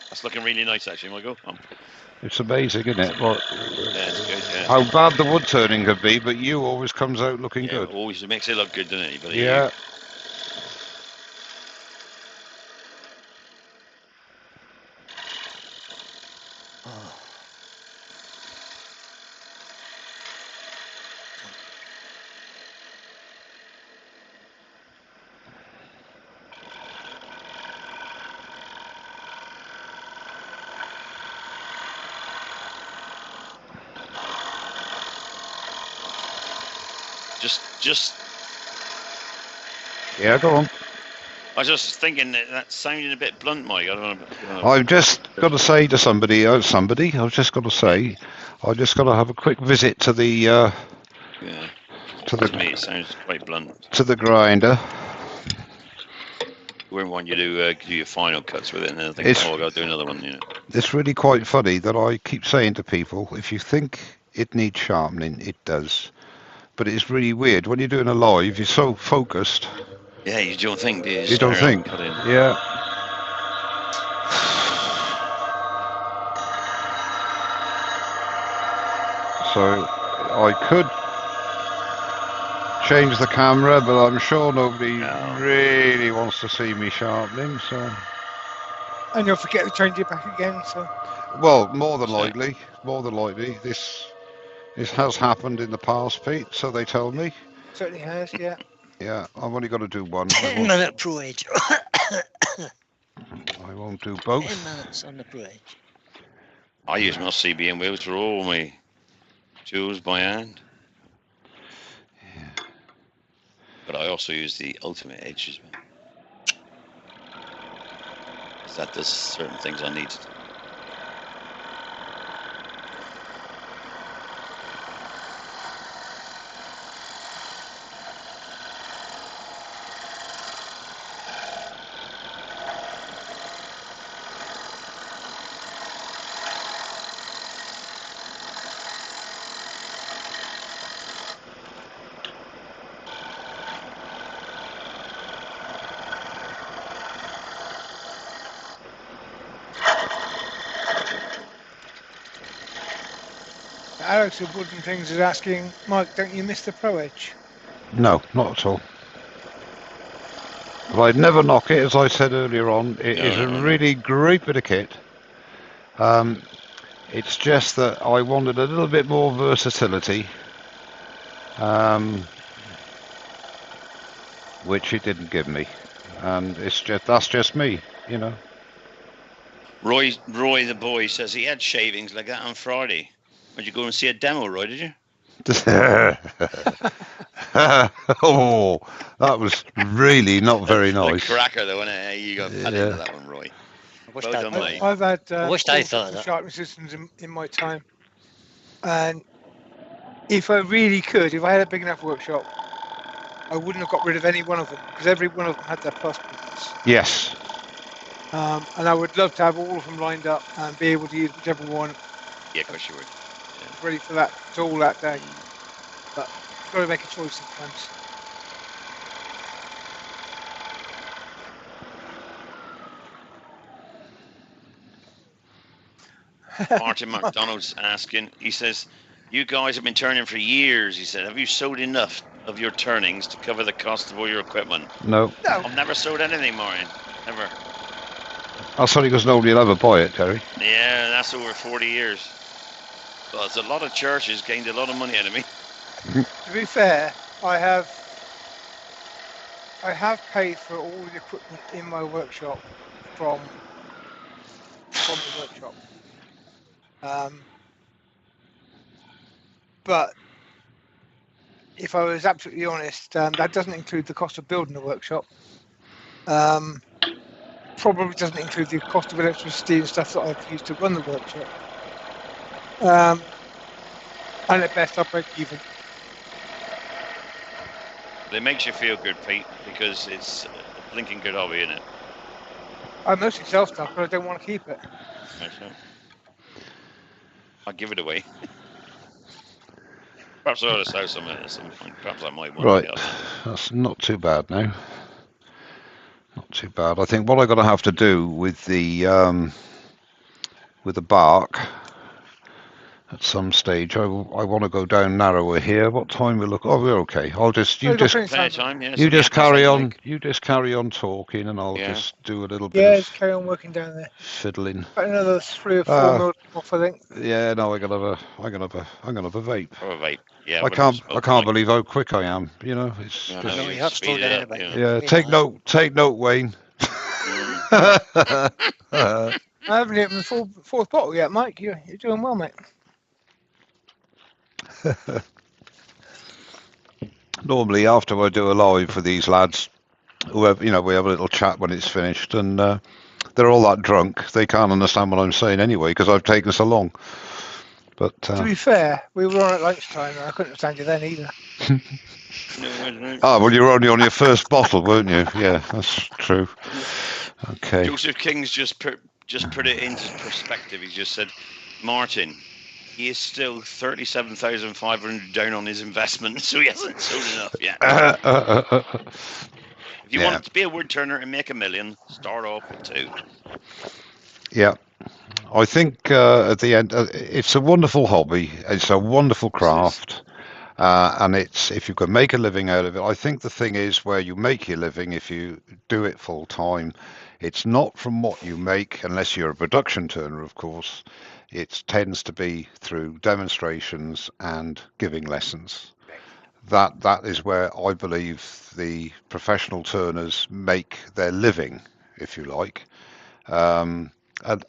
That's looking really nice, actually, Michael. It's amazing, isn't it? Well, it's good, yeah. How bad the wood turning could be, but you always comes out looking good. Always makes it look good, doesn't it? But yeah. Just. Yeah, go on. I was just thinking that sounded a bit blunt, Mike. I don't know. I've just got to say to somebody. I've just got to say, I just got to have a quick visit to the. To me, it sounds quite blunt. To the grinder. We wouldn't want you to do your final cuts with it, and then think, I've got to do another one. It's really quite funny that I keep saying to people, if you think it needs sharpening, it does. But it's really weird when you're doing a live. You're so focused. Yeah, you don't think, do you? You don't think. Yeah. So I could change the camera, but I'm sure nobody really wants to see me sharpening. So. And you'll forget to change it back again. So. Well, more than likely, this has happened in the past, Pete, so they tell me. Certainly has, yeah. Yeah, I've only got to do one. 10-minute Pro Age. I won't do both. 10 minutes on the Pro Age. I use my CBN wheels for all my tools by hand. Yeah. But I also use the Ultimate Edge as well. Because that does certain things I need to do. Alex of Wooden Things is asking, Mike, don't you miss the Pro Edge? No, not at all. But I'd never knock it, as I said earlier on. It is a really great bit of kit. It's just that I wanted a little bit more versatility, which it didn't give me, and that's just me, you know. Roy the boy says he had shavings like that on Friday. Did you go and see a demo, Roy? Did you? Oh, that was really not very nice. The cracker, though, and you got fed into that one, Roy. I've had I wished I thought of that. sharpening systems in my time, and if I really could, if I had a big enough workshop, I wouldn't have got rid of any one of them, because every one of them had their plus points. Yes. And I would love to have all of them lined up and be able to use whichever one. Yeah, of course you would. Yeah. Ready for that, to all that day. But you've got to make a choice sometimes. Martin McDonald's asking, he says, you guys have been turning for years. He said, have you sold enough of your turnings to cover the cost of all your equipment? No. I've never sold anything, Martin. Never. That's only because nobody will ever buy it, Terry. Yeah, that's over 40 years. Well, it's a lot of churches gained a lot of money out of me. To be fair, I have paid for all the equipment in my workshop from the workshop. But if I was absolutely honest, that doesn't include the cost of building the workshop. Probably doesn't include the cost of electricity and stuff that I've used to run the workshop. And at best, I'll break even. But it makes you feel good, Pete, because it's a blinking good hobby, isn't it? I mostly sell stuff, but I don't want to keep it. I'll give it away. Perhaps I ought to sell some at some point. Perhaps I might want Right, that's not too bad now. Not too bad. I think what I'm going to have to do with the bark at some stage, I want to go down narrower here. What time we look? Oh, we're okay. You just carry on. You just carry on talking, and I'll just do a little bit. Yeah, just carry on working down there. Fiddling. About another 3 or 4 mil off, I think. Yeah, no, I'm gonna have a vape. Or a vape. Yeah. I can't believe how quick I am. You know, it's. No, you have slowed down a bit. Yeah, take note, Wayne. I haven't even the fourth bottle yet, Mike. You're doing well, mate. Normally, after I do a live for these lads, whoever, we have a little chat when it's finished, and they're all that drunk they can't understand what I'm saying anyway because I've taken so long. But to be fair, we were on at lunchtime, and I couldn't understand you then either. Well, you were only on your first bottle, weren't you? Yeah, that's true. Okay. Joseph King's just put it into perspective. He just said, Martin, he is still 37,500 down on his investment, so he hasn't sold enough yet. If you want to be a wood turner and make $1 million, start off with 2. Yeah. I think at the end, it's a wonderful hobby. It's a wonderful craft. And if you can make a living out of it, I think the thing is where you make your living, if you do it full time, it's not from what you make, unless you're a production turner, of course. It tends to be through demonstrations and giving lessons. That is where I believe the professional turners make their living, if you like. And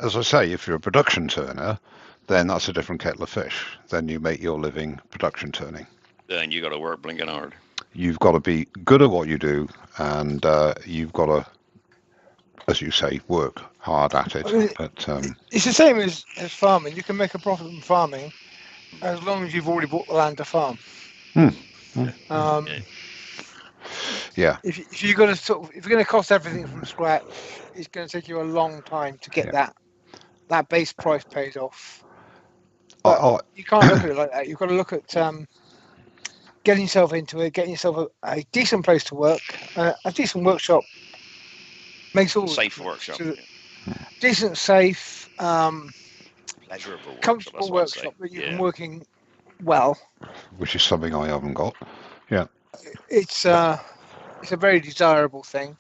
as I say, if you're a production turner, then that's a different kettle of fish. Then you make your living production turning. Then you got to work blinking hard. You've got to be good at what you do, and you've got to, as you say, work hard at it. But it's the same as farming. You can make a profit from farming as long as you've already bought the land to farm. Yeah. If you're going to cost everything from scratch, it's going to take you a long time to get that base price paid off. But you can't look at it like that. You've got to look at getting yourself into it, getting yourself a decent place to work, a decent workshop. Makes all safe workshop. Decent, safe, pleasurable, comfortable workshop that you've been working well. Which is something I haven't got. Yeah. It's a very desirable thing.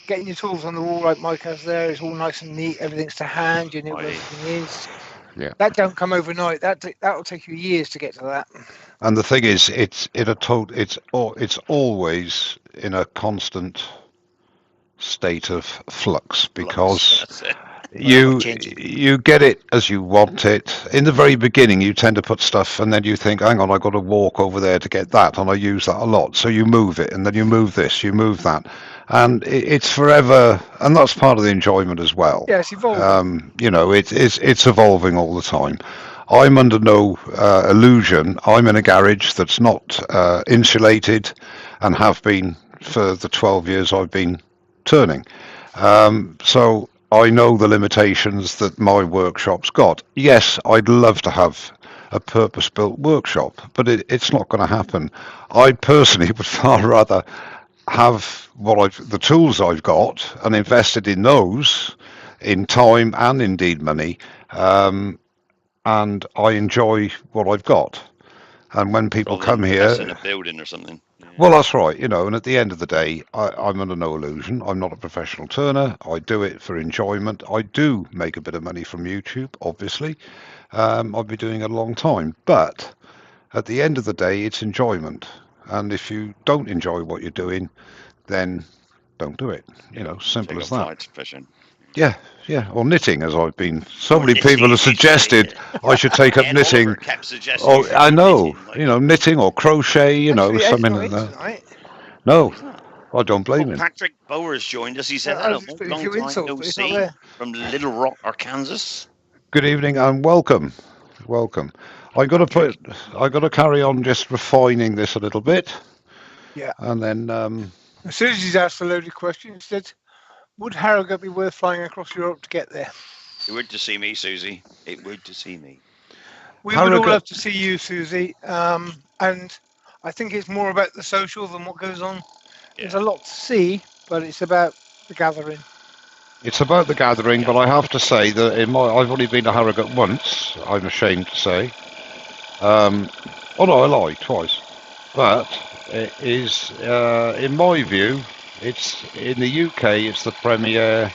getting your tools on the wall like Mike has there is all nice and neat. Everything's to hand. You know where Aye. everything is. Yeah. That don't come overnight. That'll take you years to get to that. And the thing is, it's always in a constant state of flux because That's it. Forever you changing. you get it as you want it. In the very beginning, you tend to put stuff, and then you think, "Hang on, I got to walk over there to get that," and I use that a lot. So you move it, and then you move this, you move that, and it's forever, and that's part of the enjoyment as well. Yeah, it's evolving. It's evolving all the time. I'm under no illusion. I'm in a garage that's not insulated, and have been for the 12 years I've been turning. So I know the limitations that my workshop's got. Yes, I'd love to have a purpose-built workshop, but it's not going to happen. I personally would far rather have the tools I've got and invested in those in time and indeed money, and I enjoy what I've got. And when people Rather than come invest in here, a building or something. Yeah. well, that's right, and at the end of the day, I'm under no illusion. I'm not a professional turner. I do it for enjoyment. I do make a bit of money from YouTube, obviously. I've been doing it a long time. But at the end of the day, it's enjoyment. And if you don't enjoy what you're doing, then don't do it. Simple Take as up that. flight fishing. Yeah, yeah. Or knitting, as I've been. So Or many knitting, people have as you say, suggested yeah. I should take up Ed Oliver knitting. kept suggesting Oh, you should I do know. knitting. Like, Knitting or crochet, Actually, Ed's something not like in that. tonight. No, who's that? I don't blame him. Patrick Bowers joined us. He said, I hello, was mate. expecting a Long few time insults, no but he's not see there. from Little Rock, Arkansas. Good evening and welcome. Welcome. I got to carry on just refining this a little bit. Yeah. And then Susie's asked a loaded question. She said, would Harrogate be worth flying across Europe to get there? It would to see me, Susie. It would to see me. We would all love to see you, Susie. And I think it's more about the social than what goes on. Yeah. There's a lot to see, but it's about the gathering. It's about the gathering, but I have to say that I've only been to Harrogate once, I'm ashamed to say. Oh no, I lied, twice. But it is, in my view, it's in the UK, it's the premier,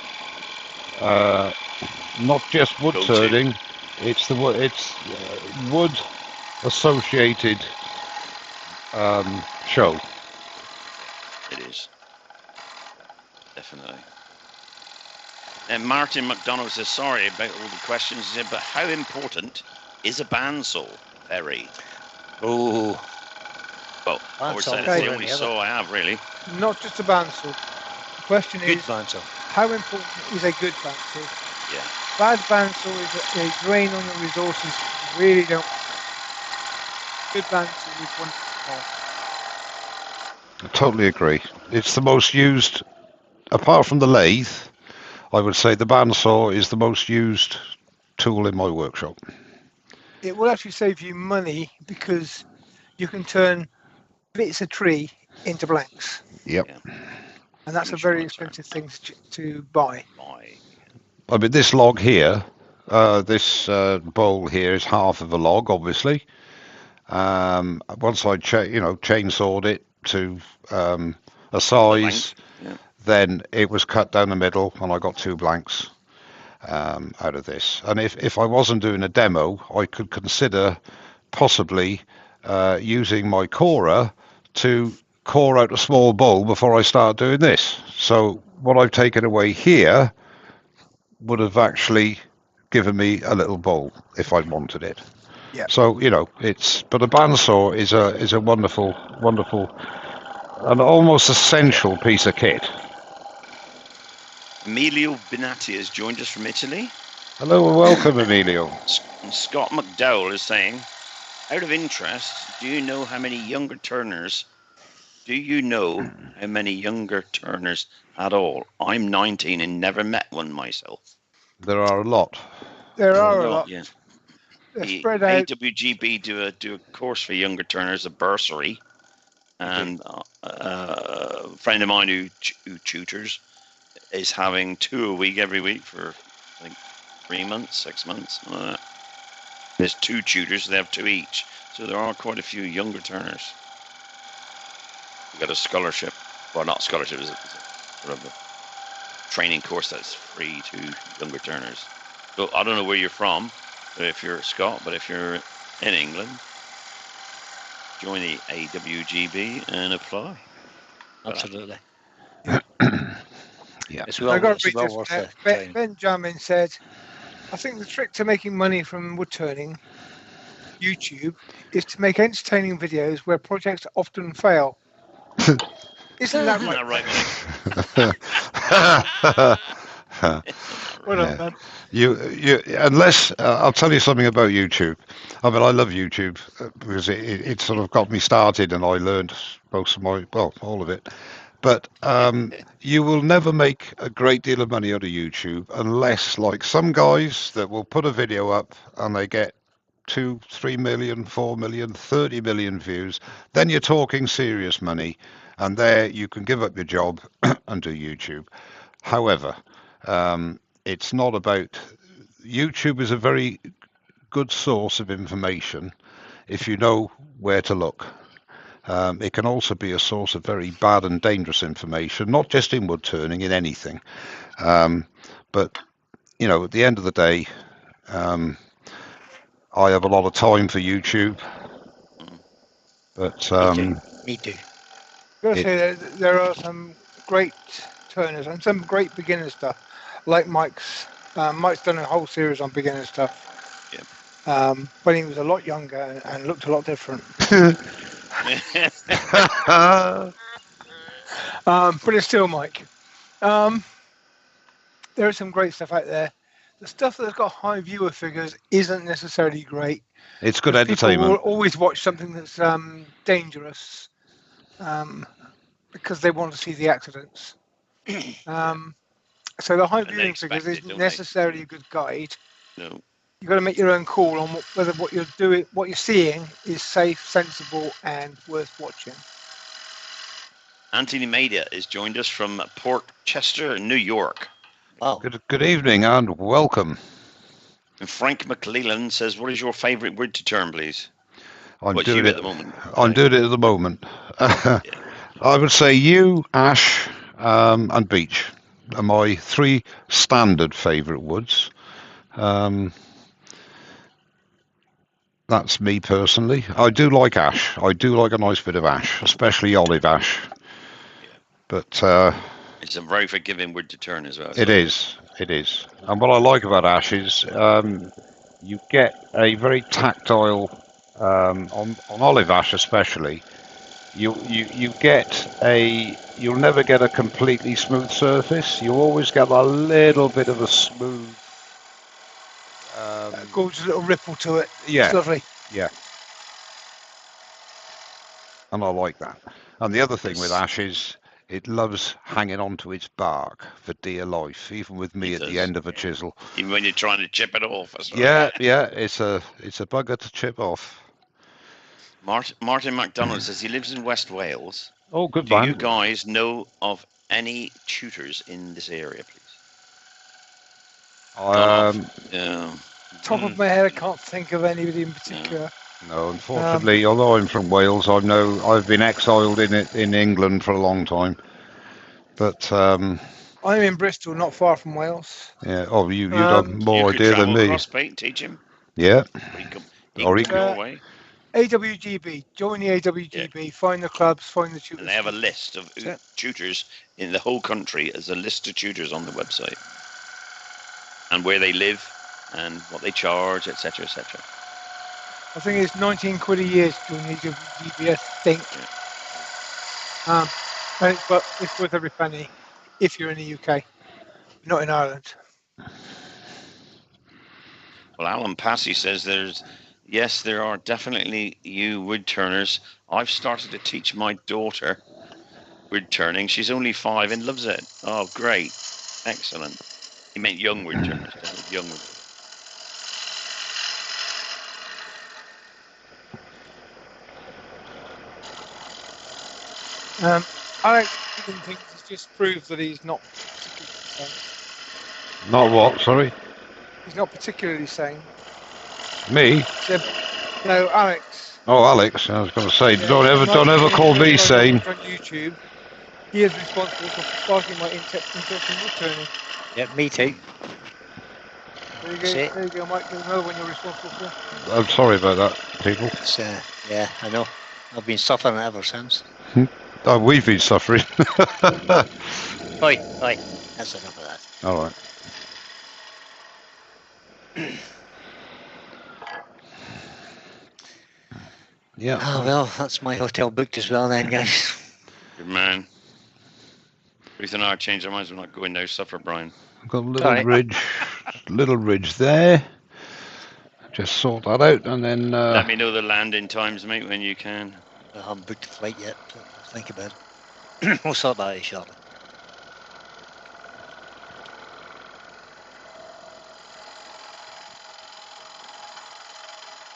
not just wood turning, it's wood associated show. It is. Definitely. And Martin McDonald says, sorry about all the questions. He said, but how important is a bandsaw? Very. Oh. Well, I would say that's the only saw I have, really. Not just a bandsaw. The question good is, bandsaw. How important is a good bandsaw? Yeah. Bad bandsaw is a drain on your resources. You really don't. Good bandsaw is one. I totally agree. It's the most used, apart from the lathe, I would say the bandsaw is the most used tool in my workshop. It will actually save you money because you can turn bits of tree into blanks. Yep. Yeah. And that's a very expensive thing to buy. I mean, this log here, this bowl here is half of a log, obviously. Once I chainsawed it to a size, then it was cut down the middle, and I got 2 blanks out of this. And if I wasn't doing a demo, I could consider possibly using my corer to core out a small bowl before I start doing this. So what I've taken away here would have actually given me a little bowl if I'd wanted it. Yeah. So but a bandsaw is a wonderful and almost essential piece of kit. Emilio Benatti has joined us from Italy. Hello and welcome, Emilio. And Scott McDowell is saying, out of interest, do you know how many younger turners at all? I'm 19 and never met one myself. There are a lot. There are a lot. Yeah. They're spread out. AWGB do a course for younger turners, a bursary, and a friend of mine who tutors is having 2 a week every week for I think 3 months, 6 months. There's 2 tutors; they have 2 each, so there are quite a few younger turners. We got a scholarship, well, not scholarship, is it? Sort of training course that's free to younger turners. So I don't know where you're from, but if you're Scott, but if you're in England, join the AWGB and apply. Absolutely. Yeah. It's I well, got it's to read well this. worth the training. Benjamin said, I think the trick to making money from woodturning YouTube is to make entertaining videos where projects often fail. Isn't that Isn't right? that right, Mike? Well done, Ben. Unless I'll tell you something about YouTube. I mean, I love YouTube because it sort of got me started, and I learned most of all of it. But you will never make a great deal of money out of YouTube unless, like some guys that will put a video up and they get 2, 3 million, 4 million, 30 million views. Then you're talking serious money, and there you can give up your job and do YouTube. However, it's not about. YouTube is a very good source of information if you know where to look. It can also be a source of very bad and dangerous information, not just in wood turning, in anything. But at the end of the day, I have a lot of time for YouTube. But Me too. I've got to say there are some great turners and some great beginner stuff, like Mike's. Mike's done a whole series on beginner stuff. When he was a lot younger and looked a lot different. But it's still Mike. There is some great stuff out there. The stuff that's got high viewer figures isn't necessarily great. It's good People will entertainment. always watch something that's dangerous because they want to see the accidents. So the high viewing figures isn't necessarily a good guide. No. You've got to make your own call on whether what you're seeing is safe, sensible, and worth watching. Anthony Maida has joined us from Port Chester, New York. Wow. Good evening and welcome. And Frank McLeland says, "What is your favourite wood to turn, please?" I'm doing it at the moment. I'm doing it at the moment. I would say you, ash, and beech are my 3 standard favourite woods. That's me personally. I do like ash. I do like a nice bit of ash, especially olive ash. Yeah. But it's a very forgiving wood to turn as well. It is. And what I like about ash is you get a very tactile, on olive ash especially, you'll never get a completely smooth surface. You always get a little bit of a smooth, gorgeous little ripple to it. Yeah. It's lovely. Yeah. And I like that. And the other thing with ash is it loves hanging on to its bark for dear life, even with me at the end of a chisel. Even when you're trying to chip it off. Yeah, it's a bugger to chip off. Martin MacDonald says he lives in West Wales. Oh, good Do man. you guys know of any tutors in this area, please? Top of my head, I can't think of anybody in particular. No, unfortunately, although I'm from Wales, I've been exiled in England for a long time. But I'm in Bristol, not far from Wales. Yeah. Oh, you've got more idea than me. Spain, teach him. Yeah. Or he can go away. AWGB. Join the AWGB. Find the clubs. Find the tutors. And they have a list of tutors in the whole country. There's a list of tutors on the website, and where they live, and what they charge, etc., etc. I think it's 19 quid a year to join the AWGB. I think. But it's worth every penny if you're in the UK, not in Ireland. Well, Alan Passy says there are definitely you wood turners. I've started to teach my daughter wood turning. She's only 5 and loves it. Oh, great. Excellent. He meant young wood turners. Young wood. Alex even thinks it's just proved that he's not particularly sane. Not what? Sorry. He's not particularly sane. Me? No, Alex. Oh, Alex. I was going to say, don't ever call me sane. On YouTube. He is responsible for sparking my interest in woodturning. Yeah, me too. There you go, Mike. There's another one you're responsible for. I'm sorry about that, people. Yeah, I know. I've been suffering ever since. Oh, we've been suffering. Oi, that's enough of that. All right. Yeah. Oh, well, that's my hotel booked as well then, guys. Good man. Ruth and I changed our minds. We're not going now. Suffer, Brian. I've got a little ridge there. Just sort that out, and then let me know the landing times, mate, when you can. I haven't booked the flight yet, so I'll think about it. We'll sort that out shortly.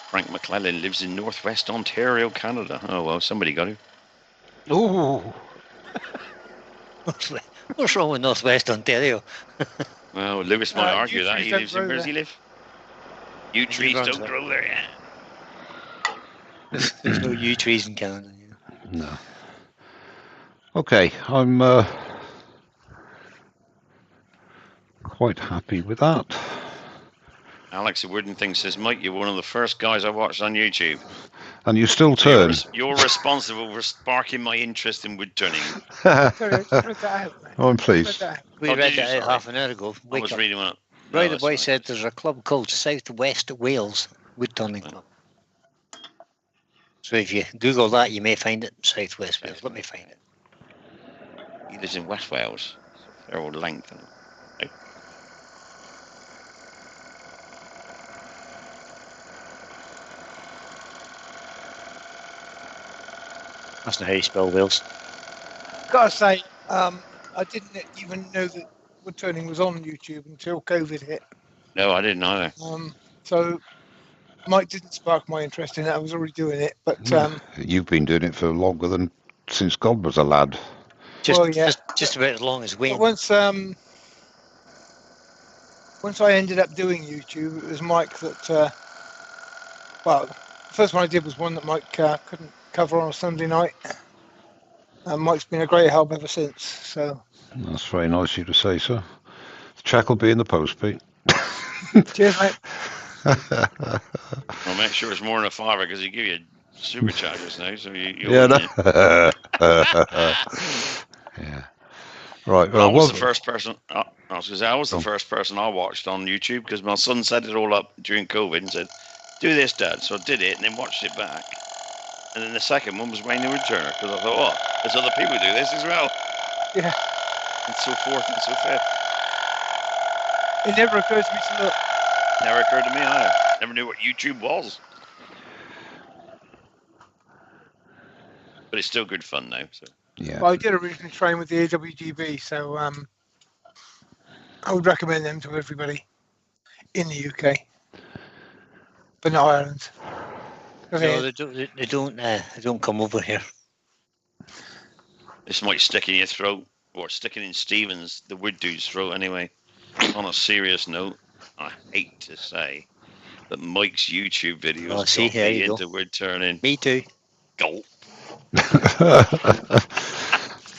Frank McClellan lives in northwest Ontario, Canada. Oh, well, somebody got him. Ooh. What's wrong with northwest Ontario? Well, Lewis might argue that. trees He don't lives in, grow where does he live? Yew trees runs don't there. grow there, yeah. There's no yew trees in Canada. No. Okay, I'm quite happy with that. Alex the Wooden Thing says, Mike, you're one of the first guys I watched on YouTube. And you still So turn. you're responsible for sparking my interest in woodturning. Sorry, I just read that out, mate. Oh, I'm pleased. We Oh, read did you? that out Sorry. half an hour ago. I was reading one up. Roy No, the that's Boy fine. said there's a club called South West Wales Woodturning Club. So if you Google that, you may find it. South West Wales. Let me find it. He lives in West Wales. They're all length. No. That's not how you spell Wales. Gotta say, I didn't even know that woodturning was on YouTube until COVID hit. No, I didn't either. So Mike didn't spark my interest in it. I was already doing it, but You've been doing it for longer than since God was a lad. Just about as long as Wayne. But once I ended up doing YouTube, it was Mike that. Well, the first one I did was one that Mike couldn't cover on a Sunday night. And Mike's been a great help ever since. So that's very nice of you to say so. The check will be in the post, Pete. Cheers, mate. I'll make sure it's more than a $5 because he give you superchargers now, so you yeah. Right. I was the first person. I was going to say I was the first person I watched on YouTube because my son set it all up during COVID and said, "Do this, Dad." So I did it and then watched it back. And then the second one was Wayne the Woodturner because I thought, oh, there's other people who do this as well. Yeah. And so forth and so fifth. It never occurred to me to look. Never occurred to me either. Never knew what YouTube was. But it's still good fun now. So. Yeah. Well, I did originally train with the AWGB, so I would recommend them to everybody in the UK, but not Ireland. No, they don't come over here. This might stick in your throat, or sticking in Stephen's, the wood dude's throat anyway. On a serious note, I hate to say, but Mike's YouTube videos got me into woodturning. Me too. Gulp.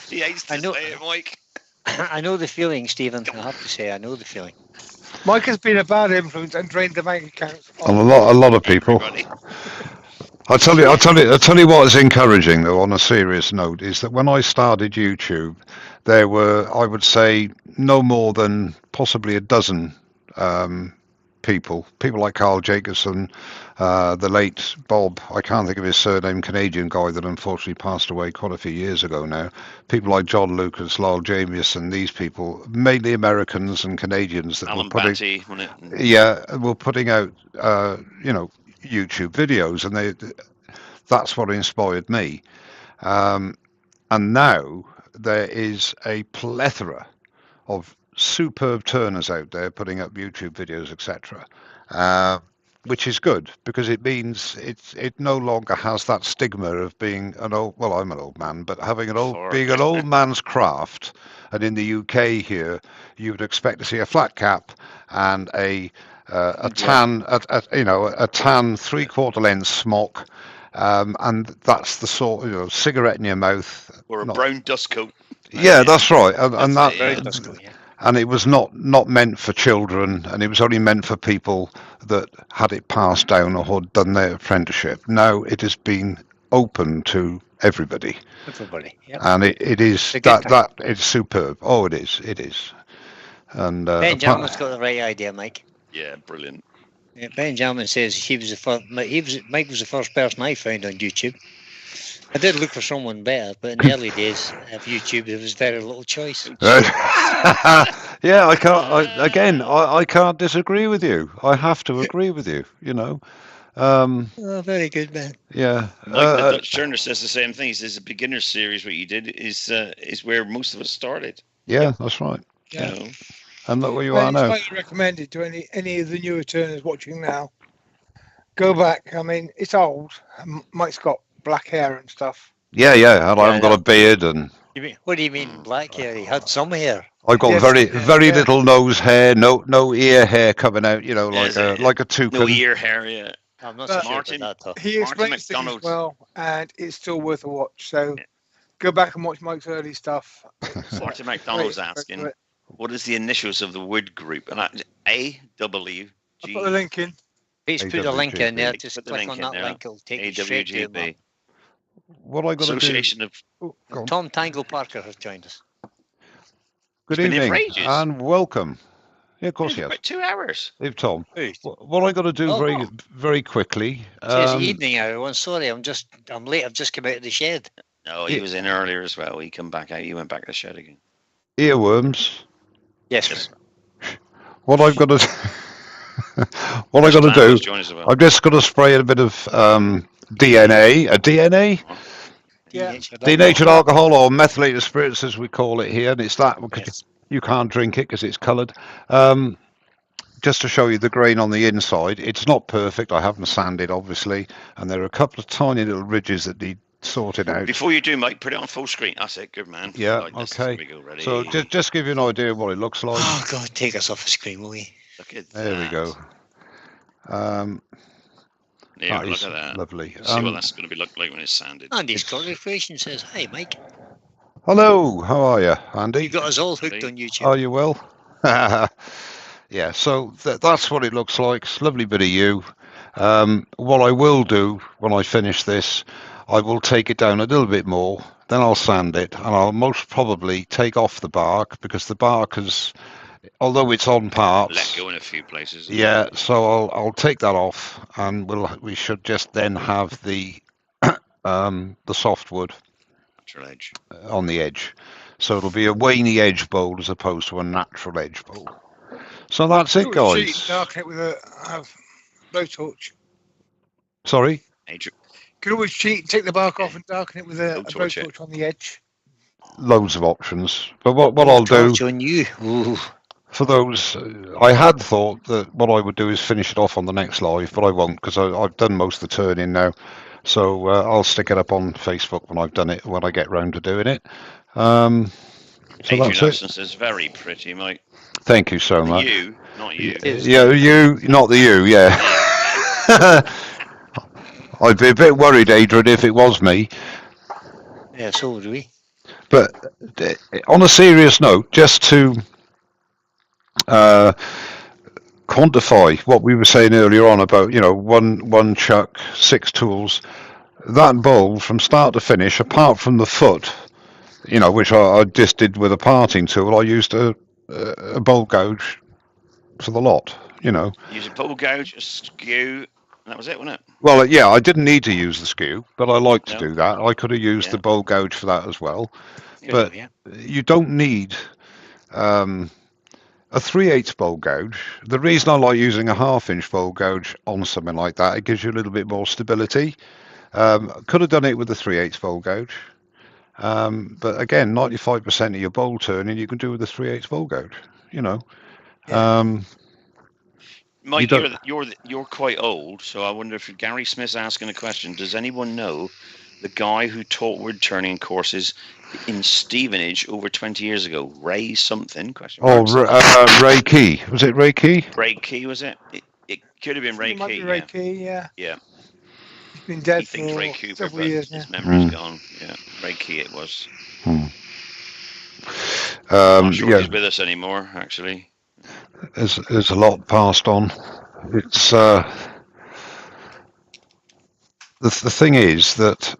He hates to say it, Mike. I know the feeling, Stephen. I have to say, I know the feeling. Mike has been a bad influence and drained the bank accounts on a lot of people. I'll tell you what is encouraging though, on a serious note, is that when I started YouTube, there were, I would say, no more than possibly a dozen people like Carl Jacobson, the late Bob, I can't think of his surname, Canadian guy that unfortunately passed away quite a few years ago now. People like John Lucas, Lyle Jamieson, these people, mainly Americans and Canadians that Alan were putting, Batty, wasn't it? were putting out, YouTube videos, and that's what inspired me. And now there is a plethora of superb turners out there putting up YouTube videos, etc., which is good because it means it no longer has that stigma of being an old. Well, I'm an old man, but being an old man's craft. And in the UK here, you would expect to see a flat cap and a tan 3/4 length smock. And that's the sort, cigarette in your mouth, or a brown dust coat. Yeah, that's right, and that Very Tosco, yeah. and it was not meant for children, and it was only meant for people that had it passed down or had done their apprenticeship. Now it has been open to everybody, Everybody, yeah. and it is It's a good time. that it's superb. Oh, it is. And Benjamin's got the right idea, Mike. Yeah, brilliant. Yeah, Benjamin says he was the first. Mike was the first person I found on YouTube. I did look for someone better, but in the early days of YouTube, there was very little choice. yeah, I can't disagree with you. I have to agree with you. Oh, very good, man. Yeah. Mike, the Dutch Turner says the same thing. He says the beginner series, what you did, is where most of us started. Yeah, that's right. Yeah. You know? And look where you are It's now. highly recommended to any of the newer turners watching now. Go back. I mean, it's old. Mike's got black hair and stuff. Yeah, and I haven't got a beard, and What do you mean black hair? He had some hair. I've got very little nose hair, no ear hair coming out. Like a toucan. No ear hair, yeah. I'm not so sure about that, though. He explains things well, and it's still worth a watch. So go back and watch Mike's early stuff. Martin McDonald's asking, what is the initials of the Wood Group? And AWG. I'll put the link in. Please put the link in there. Just click on that link. It'll take you straight to it. What I got to do? Association of. Tom Tangle Parker has joined us. Good evening and welcome. Yeah, of course he has. About 2 hours. If Tom, what I got to do very quickly. It's evening hour. I'm sorry, I'm late. I've just come out of the shed. No, he was in earlier as well. He come back out. He went back to the shed again. Earworms. Yes. What I've got to. What I got to do? I'm just going to spray a bit of DNA. A DNA. Yeah. Denatured alcohol or methylated spirits, as we call it here, and it's that you can't drink it because it's coloured. Just to show you the grain on the inside, it's not perfect. I haven't sanded, obviously, and there are a couple of tiny little ridges that need sorted out. Before you do, Mike, put it on full screen. That's it. Good man. Yeah. Okay. So just give you an idea of what it looks like. Oh God, take us off the screen, will we? Look at there. That. We go. Yeah, look at that. Lovely. See what that's going to be look like when it's sanded. Andy's Creation says, "Hi, Mike." Hello. How are you, Andy? You got us all hooked on YouTube. Are you well? Yeah. So that's what it looks like. It's a lovely bit of you. What I will do when I finish this, I will take it down a little bit more. Then I'll sand it, and I'll most probably take off the bark because the bark is. Although it's on parts, let go in a few places. Yeah, so I'll take that off, and we should just then have the softwood edge on the edge, so it'll be a waney edge bowl as opposed to a natural edge bowl. So that's it, guys. Darken it with a blowtorch. Sorry. You can always cheat and take the bark off and darken it with a blowtorch on the edge. Loads of options, but what I'll do. On you. Ooh. For those, I had thought that what I would do is finish it off on the next live, but I won't because I've done most of the turning now. So I'll stick it up on Facebook when I've done it, when I get round to doing it. So Adrian Nelson says, very pretty, Mike. Thank you so much. You, not you. Yeah, you, not the you, yeah. I'd be a bit worried, Adrian, if it was me. Yeah, so would we. But on a serious note, just to quantify what we were saying earlier on about one chuck, 6 tools, that bowl from start to finish, apart from the foot, which I just did with a parting tool, I used a bowl gouge for the lot. Use a bowl gouge, a skew, and that was it, wasn't it? Well, yeah, I didn't need to use the skew, but I like to do that. I could have used the bowl gouge for that as well. But you don't need a 3/8 bowl gouge. The reason I like using a 1/2-inch bowl gouge on something like that, it gives you a little bit more stability. Could have done it with a 3/8 bowl gouge. But again, 95% of your bowl turning you can do with a 3/8 bowl gouge. Mike, you're quite old, so I wonder if Gary Smith's asking a question. Does anyone know the guy who taught wood turning courses in Stevenage over 20 years ago? Ray something? Ray Key. Was it Ray Key? Ray Key, was it? It could have been Ray Key. Ray Key, yeah. Yeah. He's been dead for Ray Cooper, several years now. His memory's gone. Yeah, Ray Key it was. I'm not sure he's with us anymore, actually. There's a lot passed on. It's the thing is that,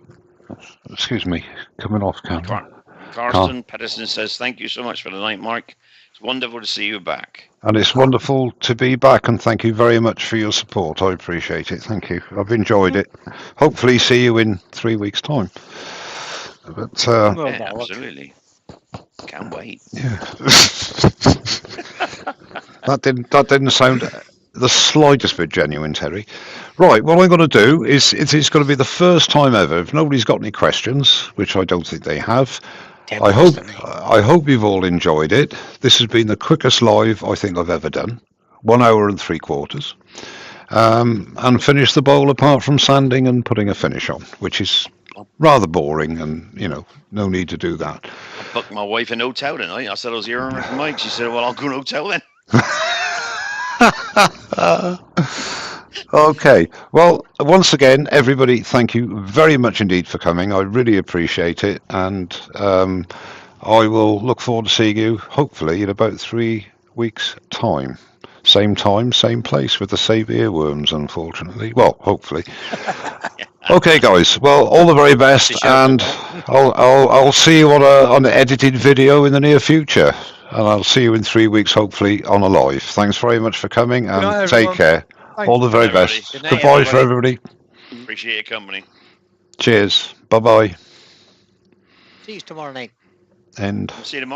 excuse me, coming off camera. Karsten Pedersen says, thank you so much for the night, Mark. It's wonderful to see you back. And it's wonderful to be back, and thank you very much for your support. I appreciate it. Thank you. I've enjoyed it. Hopefully see you in 3 weeks' time. But yeah, absolutely. Can't wait. Yeah. That didn't sound the slightest bit genuine, Terry. Right, what I'm going to do is it's going to be the first time ever. If nobody's got any questions, which I don't think they have, I hope you've all enjoyed it. This has been the quickest live I think I've ever done. 1 hour and 3/4. And finished the bowl apart from sanding and putting a finish on, which is rather boring, and no need to do that. I booked my wife an hotel tonight. I said I was here on Mike. She said, well, I'll go to an hotel then. Okay. Well, once again, everybody, thank you very much indeed for coming. I really appreciate it, and I will look forward to seeing you hopefully in about 3 weeks' time. Same time, same place, with the same earworms, unfortunately. Well, hopefully. Okay, guys. Well, all the very best, and I'll see you on an edited video in the near future, and I'll see you in 3 weeks, hopefully, on a live. Thanks very much for coming, and take care. All the very best. Goodbye for everybody. Appreciate your company. Cheers. Bye-bye. See you tomorrow night. End. See you tomorrow.